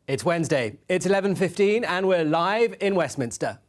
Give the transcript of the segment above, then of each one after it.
It's Wednesday, it's 11:15 and we're live in Westminster.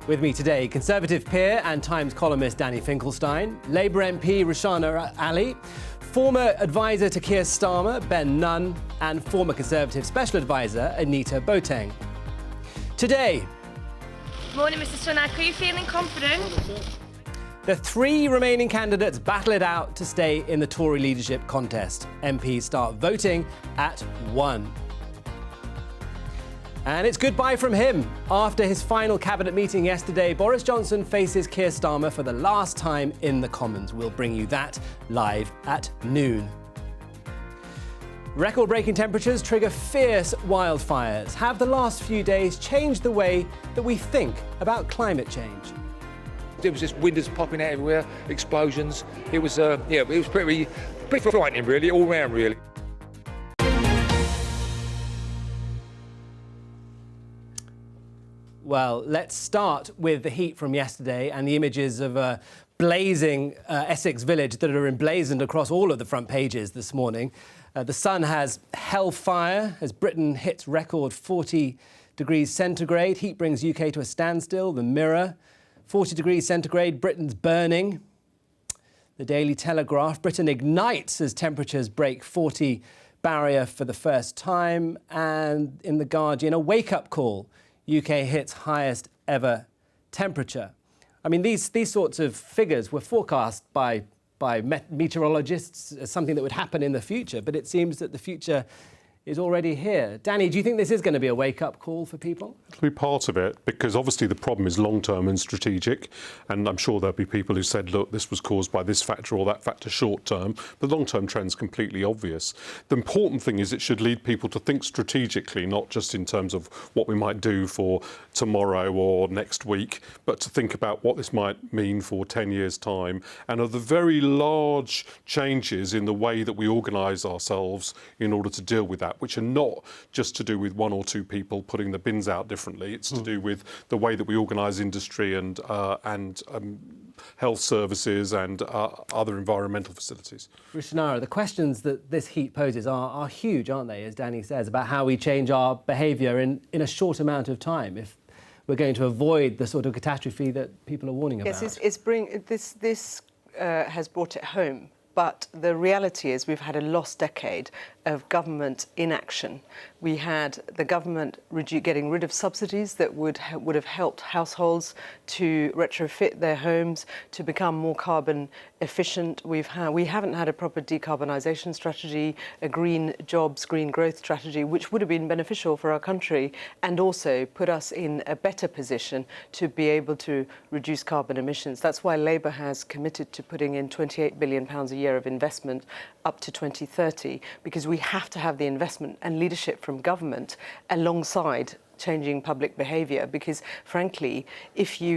With me today, Conservative peer and Times columnist Danny Finkelstein, Labour MP Rushana Ali, former advisor to Keir Starmer, Ben Nunn, and former Conservative Special Advisor Anita Boateng. Today... Morning, Mr Sunak. Are you feeling confident? The three remaining candidates battle it out to stay in the Tory leadership contest. MPs start voting at 1. And it's goodbye from him. After his final cabinet meeting yesterday, Boris Johnson faces Keir Starmer for the last time in the Commons. We'll bring you that live at noon. Record-breaking temperatures trigger fierce wildfires. Have the last few days changed the way that we think about climate change? It was just windows popping out everywhere, explosions. It was, it was pretty frightening, really, all round, really. Well, let's start with the heat from yesterday and the images of a blazing Essex village that are emblazoned across all of the front pages this morning. The Sun has hellfire as Britain hits record 40 degrees centigrade. Heat brings UK to a standstill. The Mirror, 40 degrees centigrade, Britain's burning. The Daily Telegraph, Britain ignites as temperatures break 40 barrier for the first time. And in The Guardian, a wake-up call. UK hits highest ever temperature. I mean, these sorts of figures were forecast by meteorologists as something that would happen in the future, but it seems that the future is already here. Danny, do you think this is going to be a wake-up call for people? It'll be part of it, because obviously the problem is long-term and strategic, and I'm sure there'll be people who said, look, this was caused by this factor or that factor short-term. The long-term trend's completely obvious. The important thing is it should lead people to think strategically, not just in terms of what we might do for tomorrow or next week, but to think about what this might mean for 10 years' time, and of the very large changes in the way that we organise ourselves in order to deal with that, which are not just to do with one or two people putting the bins out differently. It's to do with the way that we organise industry and health services and other environmental facilities. Rushana, the questions that this heat poses are huge, aren't they, as Danny says, about how we change our behaviour in a short amount of time if we're going to avoid the sort of catastrophe that people are warning about. Yes, this has brought it home. But the reality is we've had a lost decade of government inaction. We had the government getting rid of subsidies that would have helped households to retrofit their homes, to become more carbon efficient. We haven't had a proper decarbonisation strategy, a green jobs, green growth strategy, which would have been beneficial for our country and also put us in a better position to be able to reduce carbon emissions. That's why Labour has committed to putting in £28 billion a year of investment up to 2030, because we have to have the investment and leadership from government alongside changing public behaviour, because frankly,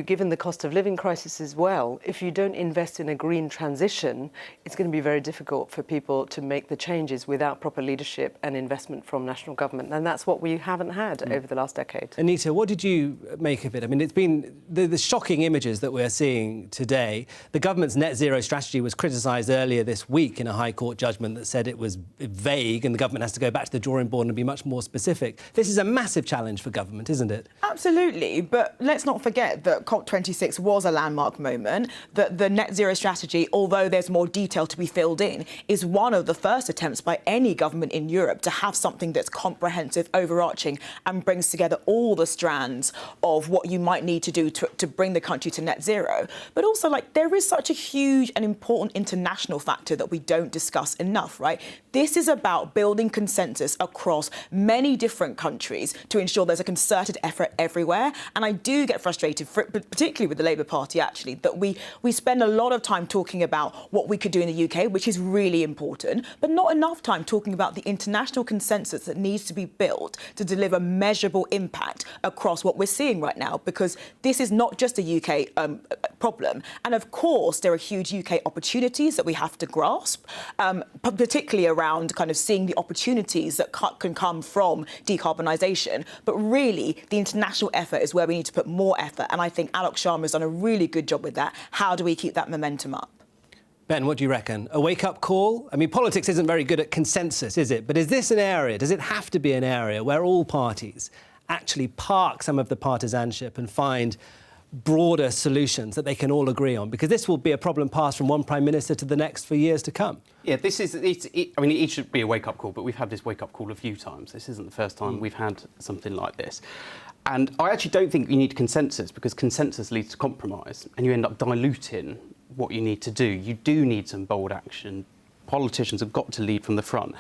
given the cost of living crisis as well, if you don't invest in a green transition, it's going to be very difficult for people to make the changes without proper leadership and investment from national government. And that's what we haven't had over the last decade. Anita, what did you make of it? I mean, it's been the shocking images that we're seeing today. The government's net zero strategy was criticised earlier this week in a High Court judgment that said it was vague and the government has to go back to the drawing board and be much more specific. This is a massive challenge for government, isn't it? Absolutely, but let's not forget that COP26 was a landmark moment, that the net zero strategy, although there's more detail to be filled in, is one of the first attempts by any government in Europe to have something that's comprehensive, overarching, and brings together all the strands of what you might need to do to bring the country to net zero. But also, there is such a huge and important international factor that we don't discuss enough, right? This is about building consensus across many different countries to ensure there's a concerted effort everywhere. And I do get frustrated, particularly with the Labour Party, actually, that we spend a lot of time talking about what we could do in the UK, which is really important, but not enough time talking about the international consensus that needs to be built to deliver measurable impact across what we're seeing right now, because this is not just a UK problem. And of course, there are huge UK opportunities that we have to grasp, particularly around kind of seeing the opportunities that can come from decarbonisation. But really, the international effort is where we need to put more effort. And I think Alok Sharma has done a really good job with that. How do we keep that momentum up? Ben, what do you reckon? A wake-up call? I mean, politics isn't very good at consensus, is it? But is this an area, does it have to be an area where all parties actually park some of the partisanship and find broader solutions that they can all agree on? Because this will be a problem passed from one Prime Minister to the next for years to come. Yeah, I mean, it should be a wake-up call, but we've had this wake-up call a few times. This isn't the first time we've had something like this. And I actually don't think you need consensus, because consensus leads to compromise, and you end up diluting what you need to do. You do need some bold action. Politicians have got to lead from the front.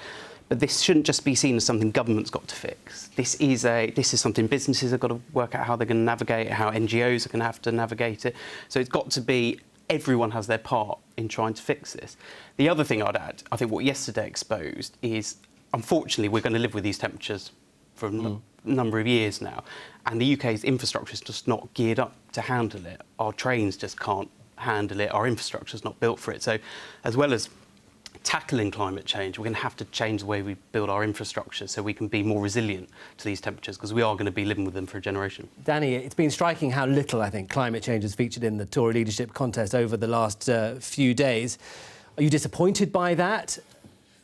But this shouldn't just be seen as something government's got to fix. This is something businesses have got to work out how they're going to navigate it, how NGOs are going to have to navigate it. So it's got to be everyone has their part in trying to fix this. The other thing I'd add, I think what yesterday exposed is, unfortunately, we're going to live with these temperatures for a number of years now. And the UK's infrastructure is just not geared up to handle it. Our trains just can't handle it. Our infrastructure is not built for it. So as well as tackling climate change, we're going to have to change the way we build our infrastructure so we can be more resilient to these temperatures, because we are going to be living with them for a generation. Danny, it's been striking how little, I think, climate change has featured in the Tory leadership contest over the last few days. Are you disappointed by that?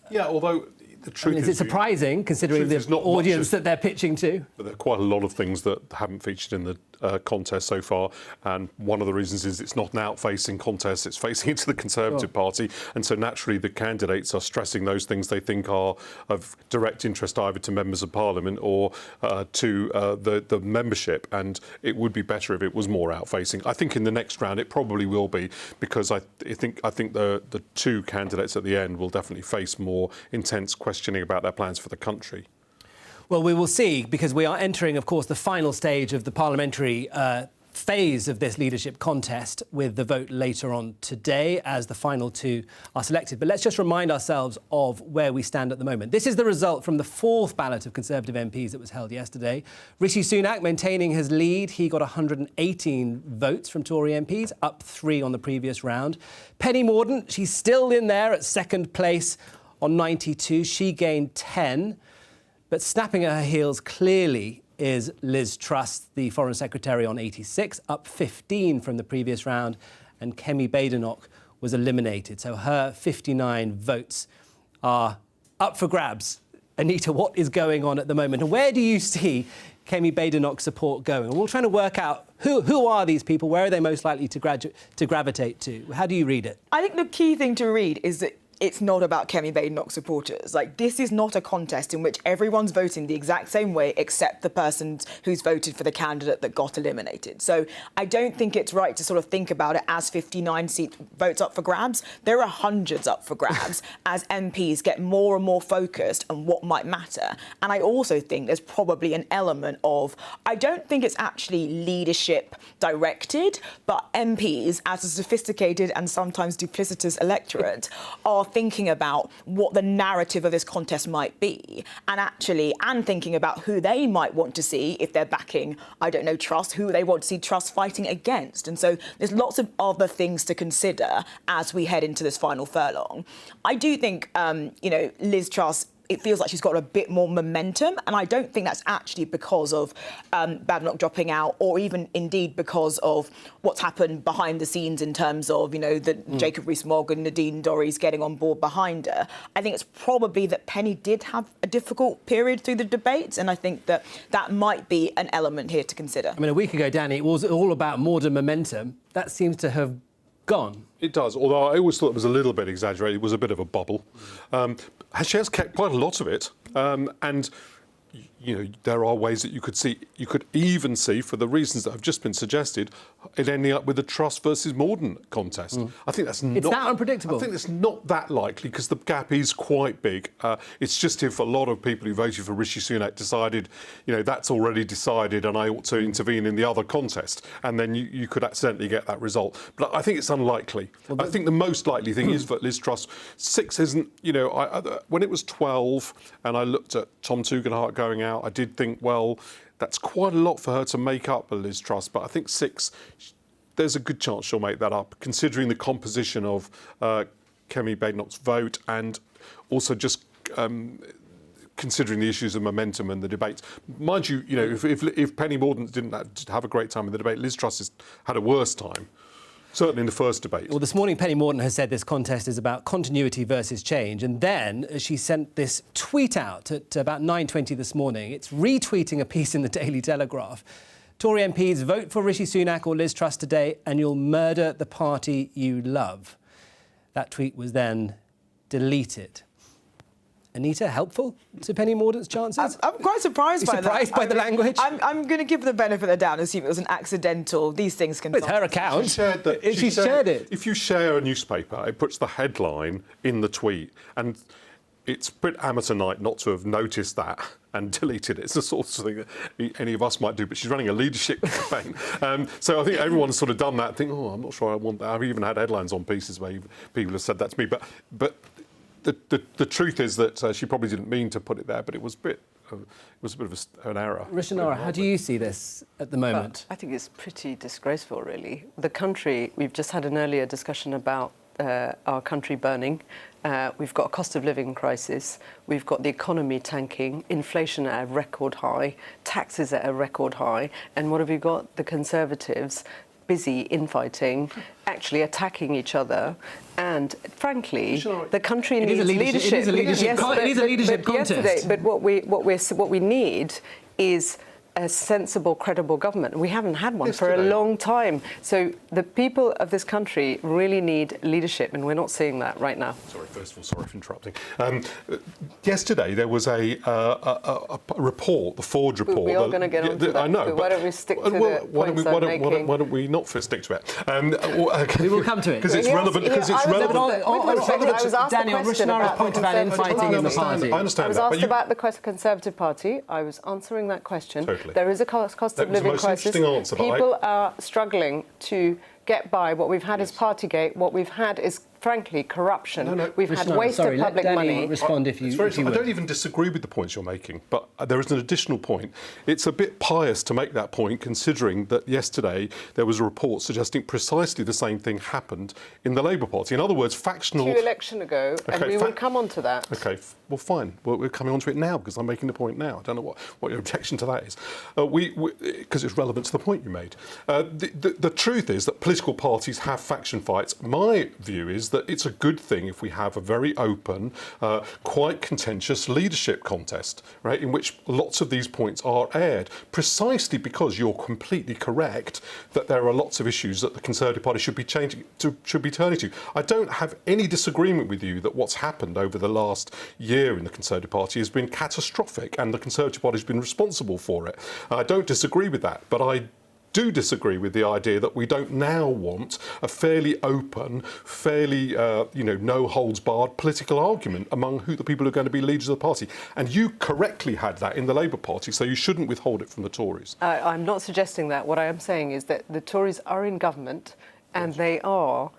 Yeah, although the truth is it surprising, considering the audience that they're pitching to? But there are quite a lot of things that haven't featured in the contest so far, and one of the reasons is it's not an out-facing contest, it's facing into the Conservative Party, and so naturally the candidates are stressing those things they think are of direct interest either to members of Parliament or to the membership, and it would be better if it was more out-facing. I think in the next round it probably will be, because I think the two candidates at the end will definitely face more intense questioning about their plans for the country. Well, we will see, because we are entering, of course, the final stage of the parliamentary phase of this leadership contest, with the vote later on today as the final two are selected. But let's just remind ourselves of where we stand at the moment. This is the result from the fourth ballot of Conservative MPs that was held yesterday. Rishi Sunak maintaining his lead. He got 118 votes from Tory MPs, up 3 on the previous round. Penny Mordaunt, she's still in there at second place on 92. She gained 10. But snapping at her heels clearly is Liz Truss, the Foreign Secretary, on 86, up 15 from the previous round, and Kemi Badenoch was eliminated. So her 59 votes are up for grabs. Anita, what is going on at the moment? And where do you see Kemi Badenoch's support going? And we're trying to work out who are these people, where are they most likely to gravitate to? How do you read it? I think the key thing to read is that it's not about Kemi Badenoch supporters. Like, this is not a contest in which everyone's voting the exact same way except the person who's voted for the candidate that got eliminated. So I don't think it's right to sort of think about it as 59 votes up for grabs. There are hundreds up for grabs as MPs get more and more focused on what might matter. And I also think there's probably an element of, I don't think it's actually leadership directed, but MPs, as a sophisticated and sometimes duplicitous electorate, are thinking about what the narrative of this contest might be, and thinking about who they might want to see if they're backing, I don't know, Truss, who they want to see Truss fighting against. And so there's lots of other things to consider as we head into this final furlong. I do think, Liz Truss, it feels like she's got a bit more momentum, and I don't think that's actually because of Badenoch dropping out, or even indeed because of what's happened behind the scenes in terms of, Jacob Rees-Mogg and Nadine Dorries getting on board behind her. I think it's probably that Penny did have a difficult period through the debates, and I think that might be an element here to consider. I mean, a week ago, Danny, it was all about Morden momentum. That seems to have gone. It does, although I always thought it was a little bit exaggerated. It was a bit of a bubble. She has kept quite a lot of it, and there are ways that you could even see, for the reasons that have just been suggested, it ending up with a Truss versus Mordaunt contest. I think that's It's that unpredictable. I think it's not that likely because the gap is quite big. It's just if a lot of people who voted for Rishi Sunak decided, that's already decided and I ought to intervene in the other contest, and then you could accidentally get that result. But I think it's unlikely. I think the most likely thing is that Liz Truss. 6 isn't, when it was 12 and I looked at Tom Tugendhat going out, I did think, well, that's quite a lot for her to make up, Liz Truss. But I think 6, there's a good chance she'll make that up, considering the composition of Kemi Badenoch's vote and also just considering the issues of momentum and the debates. Mind you, if Penny Mordaunt didn't have a great time in the debate, Liz Truss has had a worse time. Certainly in the first debate. Well, this morning, Penny Mordaunt has said this contest is about continuity versus change. And then she sent this tweet out at about 9:20 this morning. It's retweeting a piece in the Daily Telegraph. Tory MPs, vote for Rishi Sunak or Liz Truss today and you'll murder the party you love. That tweet was then deleted. Anita, helpful to Penny Mordaunt's chances? I'm quite surprised by that. Surprised by the language? I'm going to give the benefit of the doubt and assume it was an accidental. These things can. It's her account. She shared it. If you share a newspaper, it puts the headline in the tweet, and it's a bit amateur night not to have noticed that and deleted it. It's the sort of thing that any of us might do, but she's running a leadership campaign. So I think everyone's sort of done that. Think, I'm not sure I want that. I've even had headlines on pieces where people have said that to me, but. The truth is that she probably didn't mean to put it there, but it was a bit of an error. Rishanara, how do you see this at the moment? I think it's pretty disgraceful, really. The country, we've just had an earlier discussion about our country burning. We've got a cost of living crisis. We've got the economy tanking, inflation at a record high, taxes at a record high. And what have we got? The Conservatives busy infighting, actually attacking each other, and frankly, the country needs leadership. It is a leadership contest. But what we need is a sensible, credible government. We haven't had one for a long time. So the people of this country really need leadership, and we're not seeing that right now. Sorry, first of all, sorry for interrupting. Yesterday there was a report, the Ford report. We are going to get on to that. I know. But why don't we stick to the points I'm making? Why don't we not stick to it? We will come to it. Because it's relevant. Because it's relevant. I was asked Daniel, Rishanara's point about infighting in the party. I understand I was asked about the Conservative Party. I was answering that question. Totally. There is a cost of living crisis. Answer, people are struggling to get by. What we've had is Partygate. What we've had is, frankly, corruption. We've had waste of public money. Respond if you I don't even disagree with the points you're making, but there is an additional point. It's a bit pious to make that point, considering that yesterday there was a report suggesting precisely the same thing happened in the Labour Party. In other words, factional... Two election ago, and we will come on to that. OK, well, fine. We're coming on to it now, because I'm making the point now. I don't know what your objection to that is. Because it's relevant to the point you made. The truth is that political parties have faction fights. My view is that it's a good thing if we have a very open, quite contentious leadership contest, right, in which lots of these points are aired, precisely because you're completely correct that there are lots of issues that the Conservative Party should be turning to. I don't have any disagreement with you that what's happened over the last year in the Conservative Party has been catastrophic, and the Conservative Party has been responsible for it. I don't disagree with that, but I do disagree with the idea that we don't now want a fairly open, fairly, no-holds-barred political argument among who the people who are going to be leaders of the party. And you correctly had that in the Labour Party, so you shouldn't withhold it from the Tories. I'm not suggesting that. What I am saying is that the Tories are in government and they are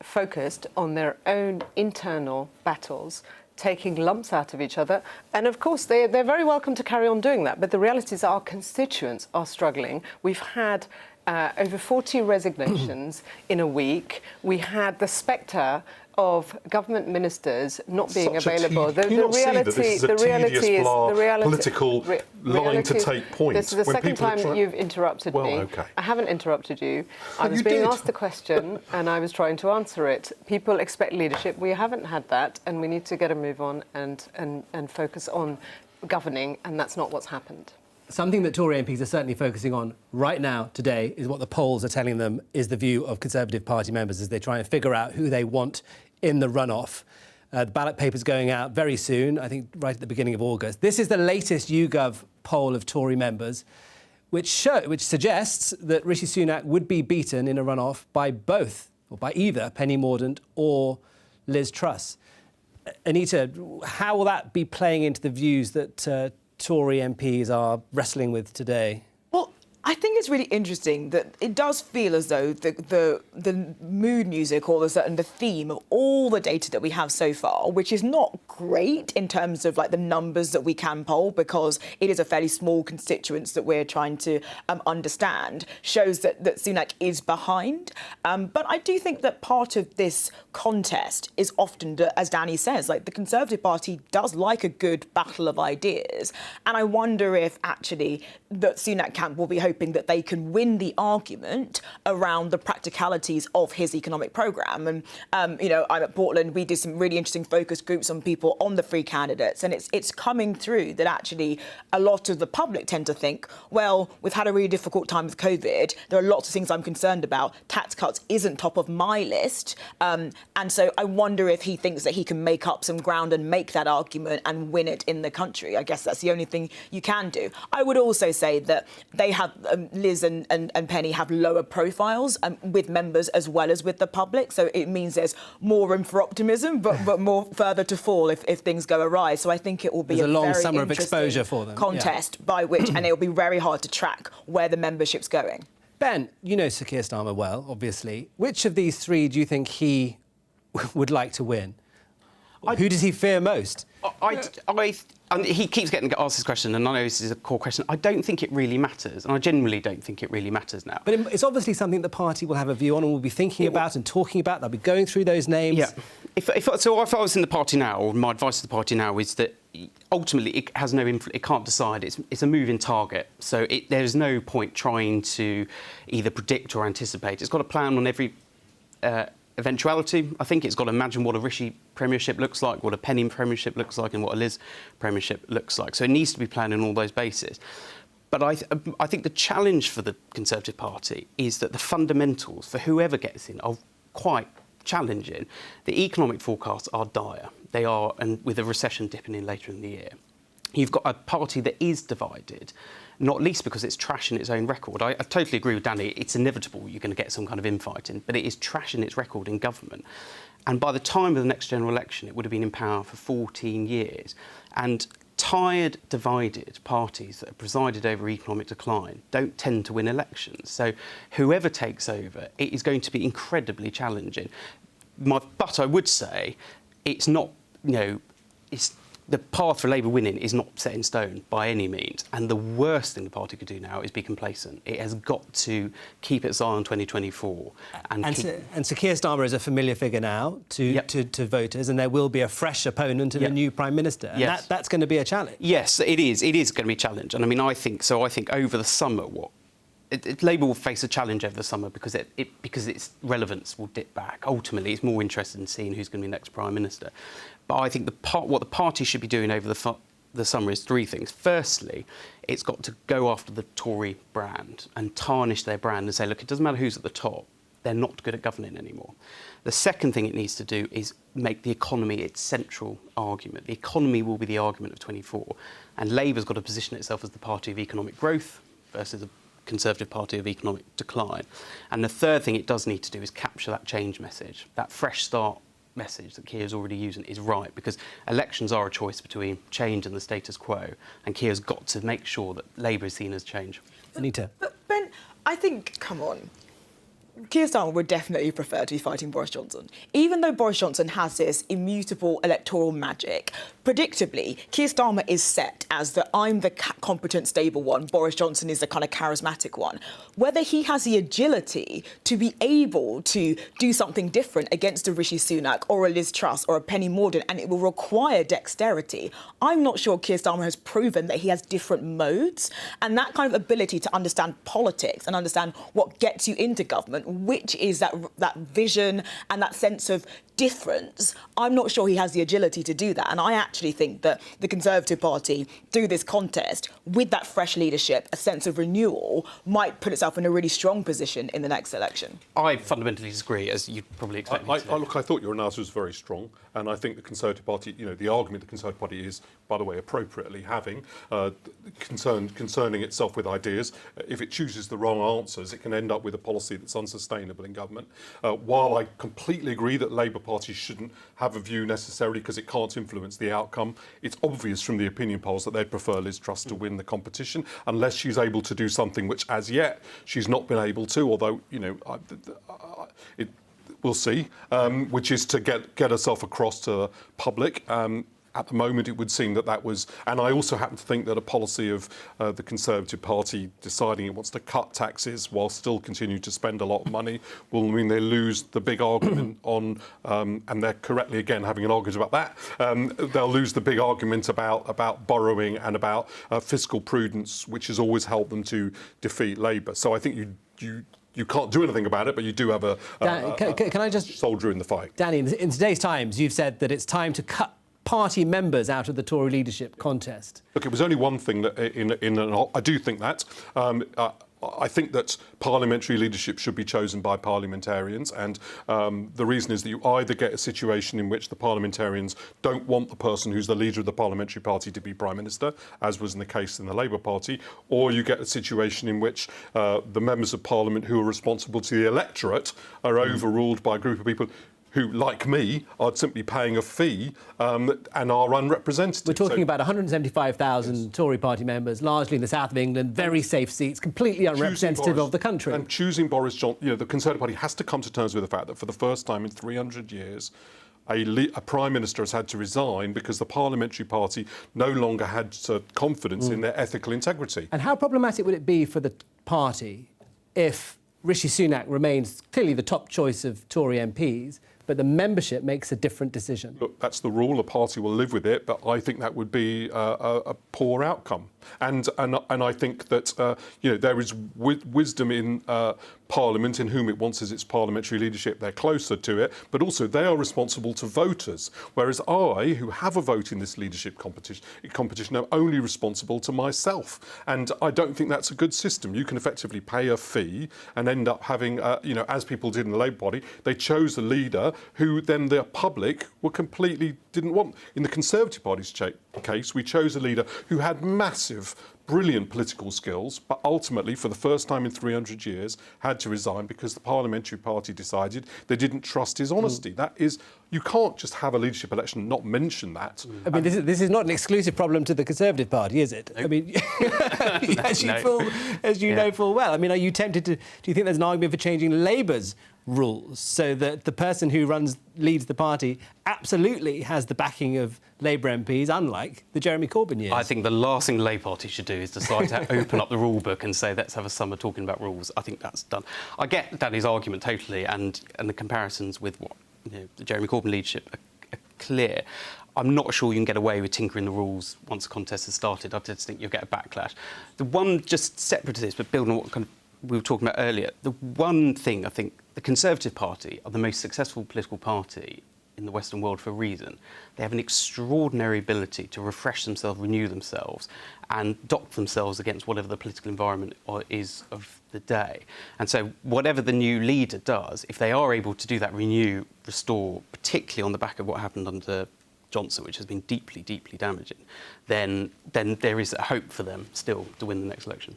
focused on their own internal battles, taking lumps out of each other. And of course, they're very welcome to carry on doing that. But the reality is our constituents are struggling. We've had over 40 resignations in a week. We had the spectre of government ministers not being available. The political line to take points. This is the second time you've interrupted me. Okay. I haven't interrupted you. I was being asked a question and I was trying to answer it. People expect leadership. We haven't had that, and we need to get a move on and focus on governing, and that's not what's happened. Something that Tory MPs are certainly focusing on right now, today, is what the polls are telling them is the view of Conservative Party members as they try and figure out who they want in the runoff. The ballot paper's going out very soon, I think right at the beginning of August. This is the latest YouGov poll of Tory members, which suggests that Rishi Sunak would be beaten in a runoff by both, or by either Penny Mordaunt or Liz Truss. Anita, how will that be playing into the views that Tory MPs are wrestling with today? Well, I think it's really interesting that it does feel as though the mood music or the theme of all the data that we have so far, which is not great in terms of like the numbers that we can poll, because it is a fairly small constituents that we're trying to understand, shows that Sunak is behind. But I do think that part of this contest is often, as Danny says, like the Conservative Party does like a good battle of ideas. And I wonder if actually that Sunak camp will be hoping that they can win the argument around the practicalities of his economic programme. And, I'm at Portland, we did some really interesting focus groups on people on the free candidates. And it's coming through that actually a lot of the public tend to think, well, we've had a really difficult time with COVID. There are lots of things I'm concerned about. Tax cuts isn't top of my list. And so I wonder if he thinks that he can make up some ground and make that argument and win it in the country. I guess that's the only thing you can do. I would also say that they have, Liz and Penny have lower profiles with members as well as with the public. So it means there's more room for optimism, but more further to fall if things go awry. So I think it will be a long very summer of exposure for them. Contest by which, and it will be very hard to track where the membership's going. Ben, you know Sir Keir Starmer well, obviously. Which of these three do you think he would like to win? Who does he fear most? He keeps getting asked this question, and I know this is a core question. I don't think it really matters, and I genuinely don't think it really matters now. But it's obviously something the party will have a view on and will be thinking about and talking about. They'll be going through those names. Yeah. If I was in the party now, or my advice to the party now is that ultimately it has no influence. It can't decide. It's a moving target. So there's no point trying to either predict or anticipate. It's got a plan on every eventuality. I think it's got to imagine what a Rishi premiership looks like, what a Penny premiership looks like, and what a Liz premiership looks like. So it needs to be planned on all those bases. But I think the challenge for the Conservative Party is that the fundamentals for whoever gets in are quite challenging. The economic forecasts are dire. They are, and with a recession dipping in later in the year. You've got a party that is divided, not least because it's trashing its own record. I totally agree with Danny. It's inevitable you're going to get some kind of infighting, but it is trashing its record in government. And by the time of the next general election, it would have been in power for 14 years. And tired, divided parties that have presided over economic decline don't tend to win elections. So whoever takes over, it is going to be incredibly challenging. But I would say it's not, the path for Labour winning is not set in stone by any means. And the worst thing the party could do now is be complacent. It has got to keep its eye on 2024. And Sir Keir Starmer is a familiar figure now to voters, and there will be a fresh opponent and a new Prime Minister. And that's going to be a challenge. Yes, it is. It is going to be a challenge. And I mean, I think over the summer, Labour will face a challenge over the summer because its relevance will dip back. Ultimately, it's more interested in seeing who's going to be next Prime Minister. But I think what the party should be doing over the summer is three things. Firstly, it's got to go after the Tory brand and tarnish their brand and say, look, it doesn't matter who's at the top, they're not good at governing anymore. The second thing it needs to do is make the economy its central argument. The economy will be the argument of 24. And Labour's got to position itself as the party of economic growth versus a Conservative Party of economic decline. And the third thing it does need to do is capture that change message. That fresh start message that Keir's already using is right, because elections are a choice between change and the status quo, and Keir's got to make sure that Labour is seen as change. Anita? But Ben, I think, come on, Keir Starmer would definitely prefer to be fighting Boris Johnson. Even though Boris Johnson has this immutable electoral magic, predictably, Keir Starmer is set as I'm the competent, stable one. Boris Johnson is the kind of charismatic one. Whether he has the agility to be able to do something different against a Rishi Sunak or a Liz Truss or a Penny Mordaunt, and it will require dexterity, I'm not sure Keir Starmer has proven that he has different modes. And that kind of ability to understand politics and understand what gets you into government which is that vision and that sense of difference, I'm not sure he has the agility to do that. And I actually think that the Conservative Party, through this contest, with that fresh leadership, a sense of renewal, might put itself in a really strong position in the next election. I fundamentally disagree, as you'd probably expect me to. Look, I thought your analysis was very strong, and I think the Conservative Party, the argument the Conservative Party is, by the way, appropriately having, concerning itself with ideas. If it chooses the wrong answers, it can end up with a policy that's unsustainable in government. While I completely agree that Labour Party shouldn't have a view necessarily because it can't influence the outcome, it's obvious from the opinion polls that they'd prefer Liz Truss to win the competition, unless she's able to do something which, as yet, she's not been able to, although, we'll see, which is to get herself across to the public. At the moment, it would seem that was... And I also happen to think that a policy of the Conservative Party deciding it wants to cut taxes while still continuing to spend a lot of money will mean they lose the big argument on... and they're correctly, again, having an argument about that. They'll lose the big argument about borrowing and about fiscal prudence, which has always helped them to defeat Labour. So I think you can't do anything about it, but you do have can I just soldier in the fight. Danny, in today's Times, you've said that it's time to cut party members out of the Tory leadership contest. Look, it was only one thing that I do think that. I think that parliamentary leadership should be chosen by parliamentarians, and the reason is that you either get a situation in which the parliamentarians don't want the person who's the leader of the parliamentary party to be Prime Minister, as was in the case in the Labour Party, or you get a situation in which the members of Parliament who are responsible to the electorate are overruled by a group of people who, like me, are simply paying a fee and are unrepresented. We're talking about 175,000 Tory party members, largely in the south of England, very safe seats, completely unrepresentative of the country. And choosing Boris Johnson, the Conservative Party has to come to terms with the fact that for the first time in 300 years, a Prime Minister has had to resign because the parliamentary party no longer had confidence in their ethical integrity. And how problematic would it be for the party if Rishi Sunak remains clearly the top choice of Tory MPs, but the membership makes a different decision? Look, that's the rule. The party will live with it, but I think that would be a poor outcome. And I think that there is wisdom in Parliament, in whom it wants as its parliamentary leadership. They're closer to it, but also they are responsible to voters. Whereas I, who have a vote in this leadership competition, am only responsible to myself. And I don't think that's a good system. You can effectively pay a fee and end up having, as people did in the Labour Party, they chose a leader who then the public were completely didn't want. In the Conservative Party's case, we chose a leader who had massive, brilliant political skills, but ultimately, for the first time in 300 years, had to resign because the parliamentary party decided they didn't trust his honesty. That is, you can't just have a leadership election and not mention that. I mean, this is not an exclusive problem to the Conservative Party, is it? Nope. I mean, as you know full well. I mean, are you tempted to? Do you think there's an argument for changing Labour's rules so that the person who leads the party absolutely has the backing of Labour MPs, unlike the Jeremy Corbyn years? I think the last thing the Labour Party should do is decide to open up the rule book and say, let's have a summer talking about rules. I think that's done. I get Danny's argument totally, and the comparisons with what the Jeremy Corbyn leadership are clear. I'm not sure you can get away with tinkering the rules once the contest has started. I just think you'll get a backlash. The one, just separate to this, but building on what we were talking about earlier, the one thing I think the Conservative Party are the most successful political party in the Western world for a reason. They have an extraordinary ability to refresh themselves, renew themselves, and dock themselves against whatever the political environment is of the day. And so whatever the new leader does, if they are able to do that, renew, restore, particularly on the back of what happened under Johnson, which has been deeply, deeply damaging, then there is a hope for them still to win the next election.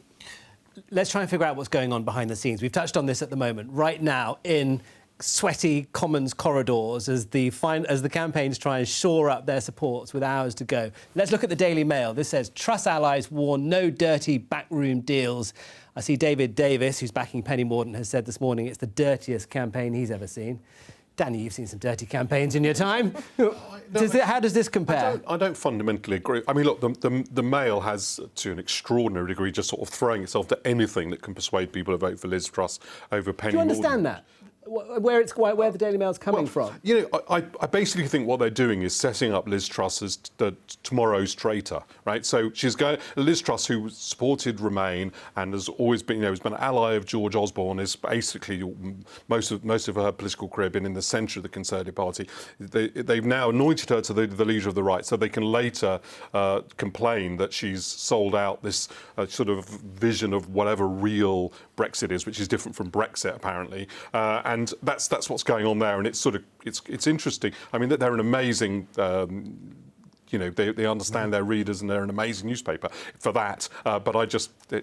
Let's try and figure out what's going on behind the scenes. We've touched on this at the moment. Right now, in sweaty Commons corridors, as the campaigns try and shore up their supports with hours to go. Let's look at the Daily Mail. This says, Truss allies warn no dirty backroom deals. I see David Davis, who's backing Penny Mordaunt, has said this morning it's the dirtiest campaign he's ever seen. Danny, you've seen some dirty campaigns in your time. How does this compare? I don't fundamentally agree. I mean, look, the Mail has, to an extraordinary degree, just sort of throwing itself to anything that can persuade people to vote for Liz Truss over Penny Mordaunt. Do you understand that? where the Daily Mail's coming from? You know, I basically think what they're doing is setting up Liz Truss as tomorrow's traitor, right? So Liz Truss, who supported Remain and has always been, has been an ally of George Osborne, is basically most of her political career been in the centre of the Conservative Party. They've now anointed her to the leader of the right, so they can later complain that she's sold out this sort of vision of whatever real Brexit is, which is different from Brexit apparently. And that's what's going on there, and it's interesting. I mean, that they're an amazing. They understand their readers, and they're an amazing newspaper for that. But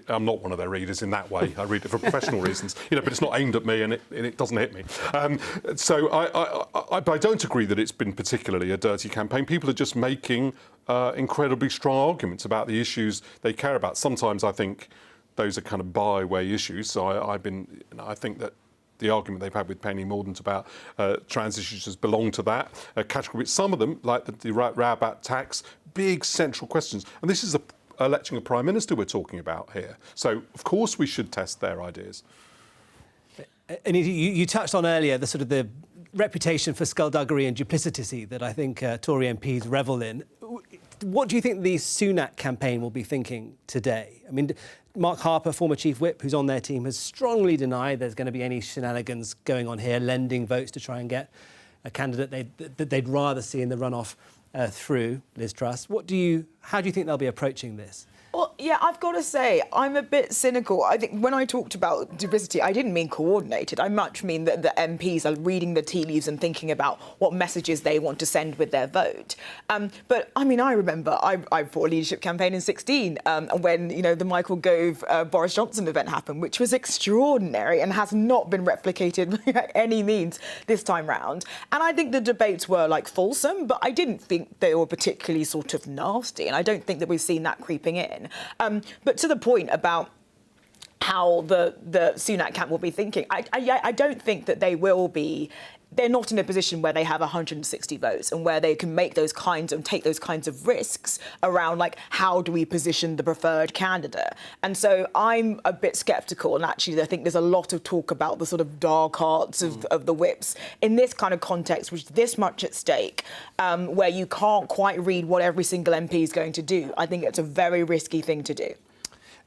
I'm not one of their readers in that way. I read it for professional reasons, but it's not aimed at me, and it doesn't hit me. So I don't agree that it's been particularly a dirty campaign. People are just making incredibly strong arguments about the issues they care about. Sometimes I think those are kind of byway issues. So I think that the argument they've had with Penny Mordaunt about trans issues has belonged to that category. Some of them, like the row about tax, big central questions. And this is electing a Prime Minister we're talking about here. So, of course, we should test their ideas. And you touched on earlier the reputation for skullduggery and duplicity that I think Tory MPs revel in. What do you think the Sunak campaign will be thinking today? I mean, Mark Harper, former Chief Whip, who's on their team, has strongly denied there's going to be any shenanigans going on here, lending votes to try and get a candidate that they'd rather see in the runoff through Liz Truss. How do you think they'll be approaching this? Well, yeah, I've got to say, I'm a bit cynical. I think when I talked about duplicity, I didn't mean coordinated. I much mean that the MPs are reading the tea leaves and thinking about what messages they want to send with their vote. But, I mean, I remember I fought a leadership campaign in 2016 when, the Michael Gove Boris Johnson event happened, which was extraordinary and has not been replicated by any means this time round. And I think the debates were, fulsome, but I didn't think they were particularly sort of nasty. And I don't think that we've seen that creeping in. But to the point about how the Sunak camp will be thinking, I don't think that they will be. They're not in a position where they have 160 votes and where they can make those kinds and take those kinds of risks around how do we position the preferred candidate. And so I'm a bit sceptical, and actually I think there's a lot of talk about the sort of dark arts of the whips in this kind of context, which is this much at stake, where you can't quite read what every single MP is going to do. I think it's a very risky thing to do.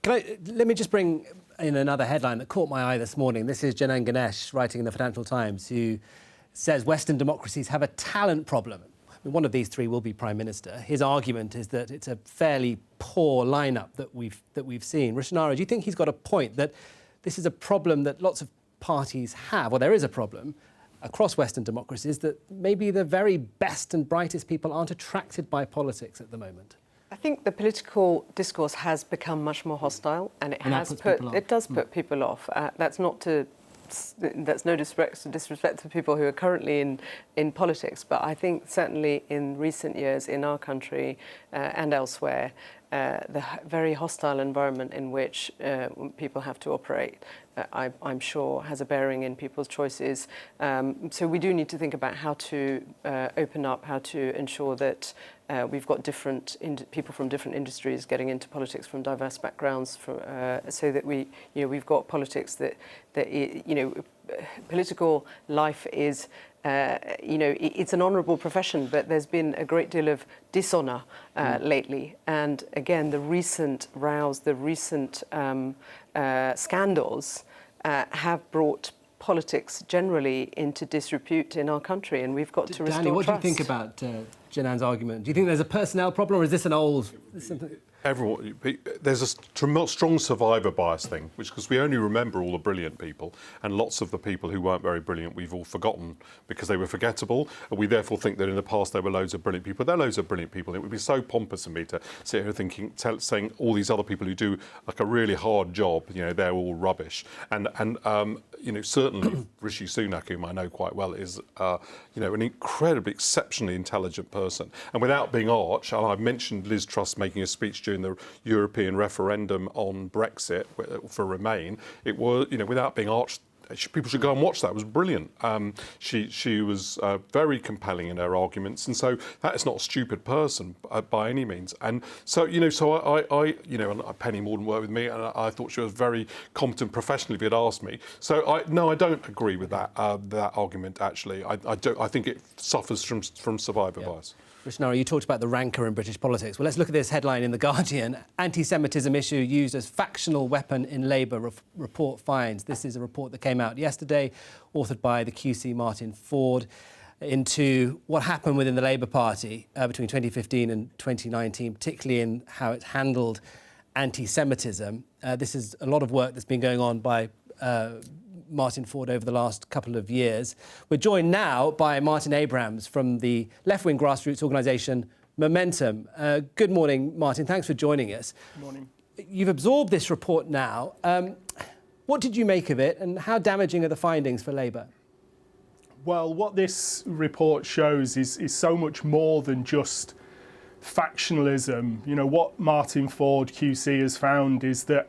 Let me just bring in another headline that caught my eye this morning. This is Janan Ganesh writing in the Financial Times, who says Western democracies have a talent problem. I mean, one of these three will be Prime Minister. His argument is that it's a fairly poor lineup that we've seen. Rishanara, do you think he's got a point that this is a problem that lots of parties have, or there is a problem across Western democracies, that maybe the very best and brightest people aren't attracted by politics at the moment? I think the political discourse has become much more hostile, and it does put people off. That's no disrespect to people who are currently in politics, but I think certainly in recent years in our country and elsewhere, the very hostile environment in which people have to operate, I'm sure, has a bearing in people's choices. So we do need to think about how to open up, how to ensure that we've got people from different industries getting into politics from diverse backgrounds, so that we've got politics that political life is. It's an honourable profession, but there's been a great deal of dishonour lately. And again, the recent rows, the recent scandals have brought politics generally into disrepute in our country, and we've got to restore Danny, what trust. do you think about Janan's argument? Do you think there's a personnel problem, or is this an old... There's a strong survivor bias thing, because we only remember all the brilliant people, and lots of the people who weren't very brilliant we've all forgotten because they were forgettable. And we therefore think that in the past there were loads of brilliant people. There are loads of brilliant people. It would be so pompous of me to sit here saying all these other people who do a really hard job, they're all rubbish. And certainly Rishi Sunak, whom I know quite well, is an incredibly, exceptionally intelligent person. And without being arch, and I've mentioned Liz Truss making a speech during the European referendum on Brexit for Remain, it was, without being arch, people should go and watch that. It was brilliant. She was very compelling in her arguments, and so that is not a stupid person by any means. And so Penny Morden worked with me, and I thought she was very competent professionally. If you'd asked me, so I don't agree with that argument. Actually, I think it suffers from survivor bias. Rishnara, you talked about the rancour in British politics. Well, let's look at this headline in The Guardian. Anti-Semitism issue used as factional weapon in Labour, report finds. This is a report that came out yesterday, authored by the QC Martin Ford, into what happened within the Labour Party between 2015 and 2019, particularly in how it handled anti-Semitism. This is a lot of work that's been going on by Martin Ford over the last couple of years. We're joined now by Martin Abrahams from the left-wing grassroots organisation Momentum. Good morning, Martin. Thanks for joining us. Good morning. You've absorbed this report now. What did you make of it, and how damaging are the findings for Labour? Well, what this report shows is so much more than just factionalism. You know, what Martin Ford QC has found is that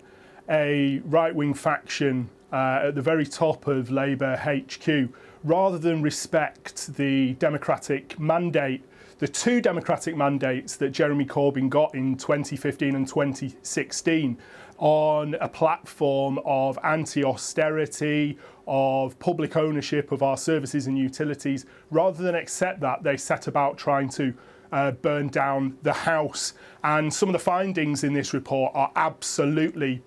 a right-wing faction at the very top of Labour HQ, rather than respect the democratic mandate, the two democratic mandates that Jeremy Corbyn got in 2015 and 2016 on a platform of anti-austerity, of public ownership of our services and utilities, rather than accept that, they set about trying to burn down the House. And some of the findings in this report are absolutely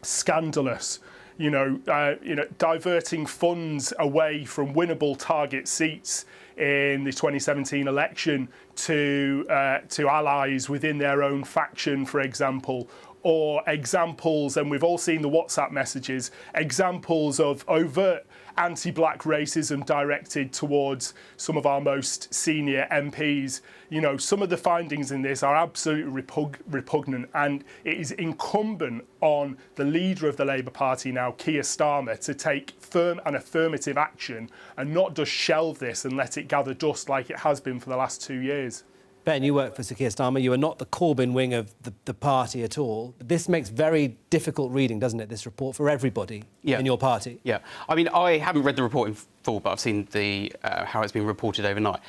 scandalous. Diverting funds away from winnable target seats in the 2017 election to allies within their own faction, for example, or examples, and we've all seen the WhatsApp messages, examples of overt anti-black racism directed towards some of our most senior MPs. You know, some of the findings in this are absolutely repugnant, and it is incumbent on the leader of the Labour Party now, Keir Starmer, to take firm and affirmative action and not just shelve this and let it gather dust like it has been for the last 2 years. Ben, you work for Sir Keir Starmer. You are not the Corbyn wing of the party at all. This makes very difficult reading, doesn't it, this report, for everybody in your party? Yeah. I mean, I haven't read the report in full, but I've seen how it's been reported overnight.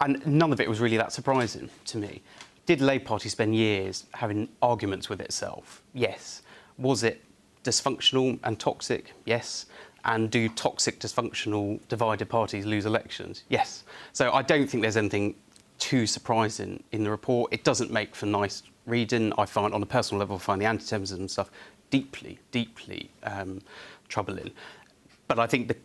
And none of it was really that surprising to me. Did the Labour Party spend years having arguments with itself? Yes. Was it dysfunctional and toxic? Yes. And do toxic, dysfunctional, divided parties lose elections? Yes. So I don't think there's anything too surprising in the report. It doesn't make for nice reading. I find, on a personal level, the anti-Semitism stuff deeply, deeply troubling. But I think the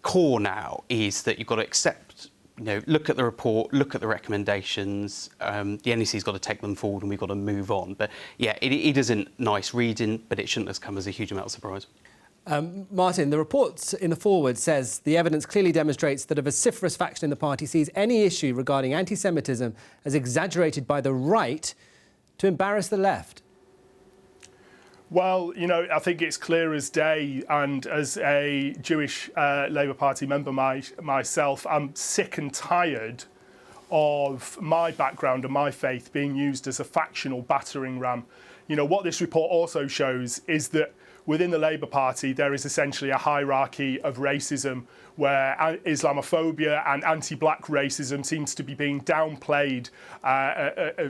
core now is that you've got to accept, look at the report, look at the recommendations. The NEC's got to take them forward, and we've got to move on. But yeah, it isn't nice reading, but it shouldn't have come as a huge amount of surprise. Martin, the report in the foreword says the evidence clearly demonstrates that a vociferous faction in the party sees any issue regarding anti-Semitism as exaggerated by the right to embarrass the left. Well, I think it's clear as day, and as a Jewish Labour Party member myself, I'm sick and tired of my background and my faith being used as a factional battering ram. What this report also shows is that within the Labour Party, there is essentially a hierarchy of racism where Islamophobia and anti-black racism seems to be being downplayed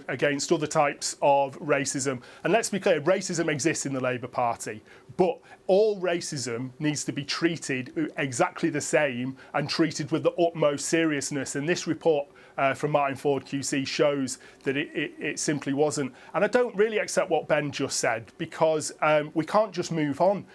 against other types of racism. And let's be clear, racism exists in the Labour Party, but all racism needs to be treated exactly the same and treated with the utmost seriousness. And this report from Martin Ford QC shows that it simply wasn't. And I don't really accept what Ben just said, because we can't just move on.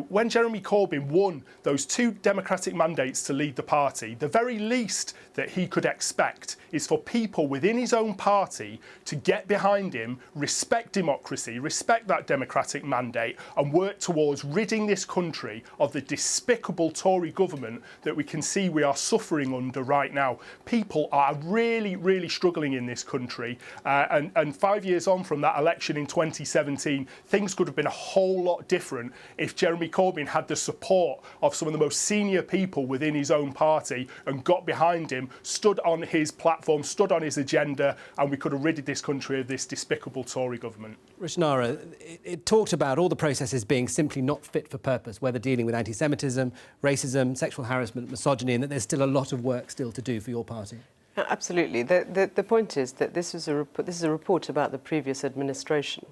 When Jeremy Corbyn won those two democratic mandates to lead the party, the very least that he could expect is for people within his own party to get behind him, respect democracy, respect that democratic mandate, and work towards ridding this country of the despicable Tory government that we can see we are suffering under right now. People are really, really struggling in this country. And 5 years on from that election in 2017, things could have been a whole lot different if Jeremy Corbyn had the support of some of the most senior people people within his own party and got behind him, stood on his platform, stood on his agenda, and we could have ridded this country of this despicable Tory government. Rushanara, it talked about all the processes being simply not fit for purpose, whether dealing with anti-Semitism, racism, sexual harassment, misogyny, and that there's still a lot of work still to do for your party. Absolutely. The point is that this is a report about the previous administration.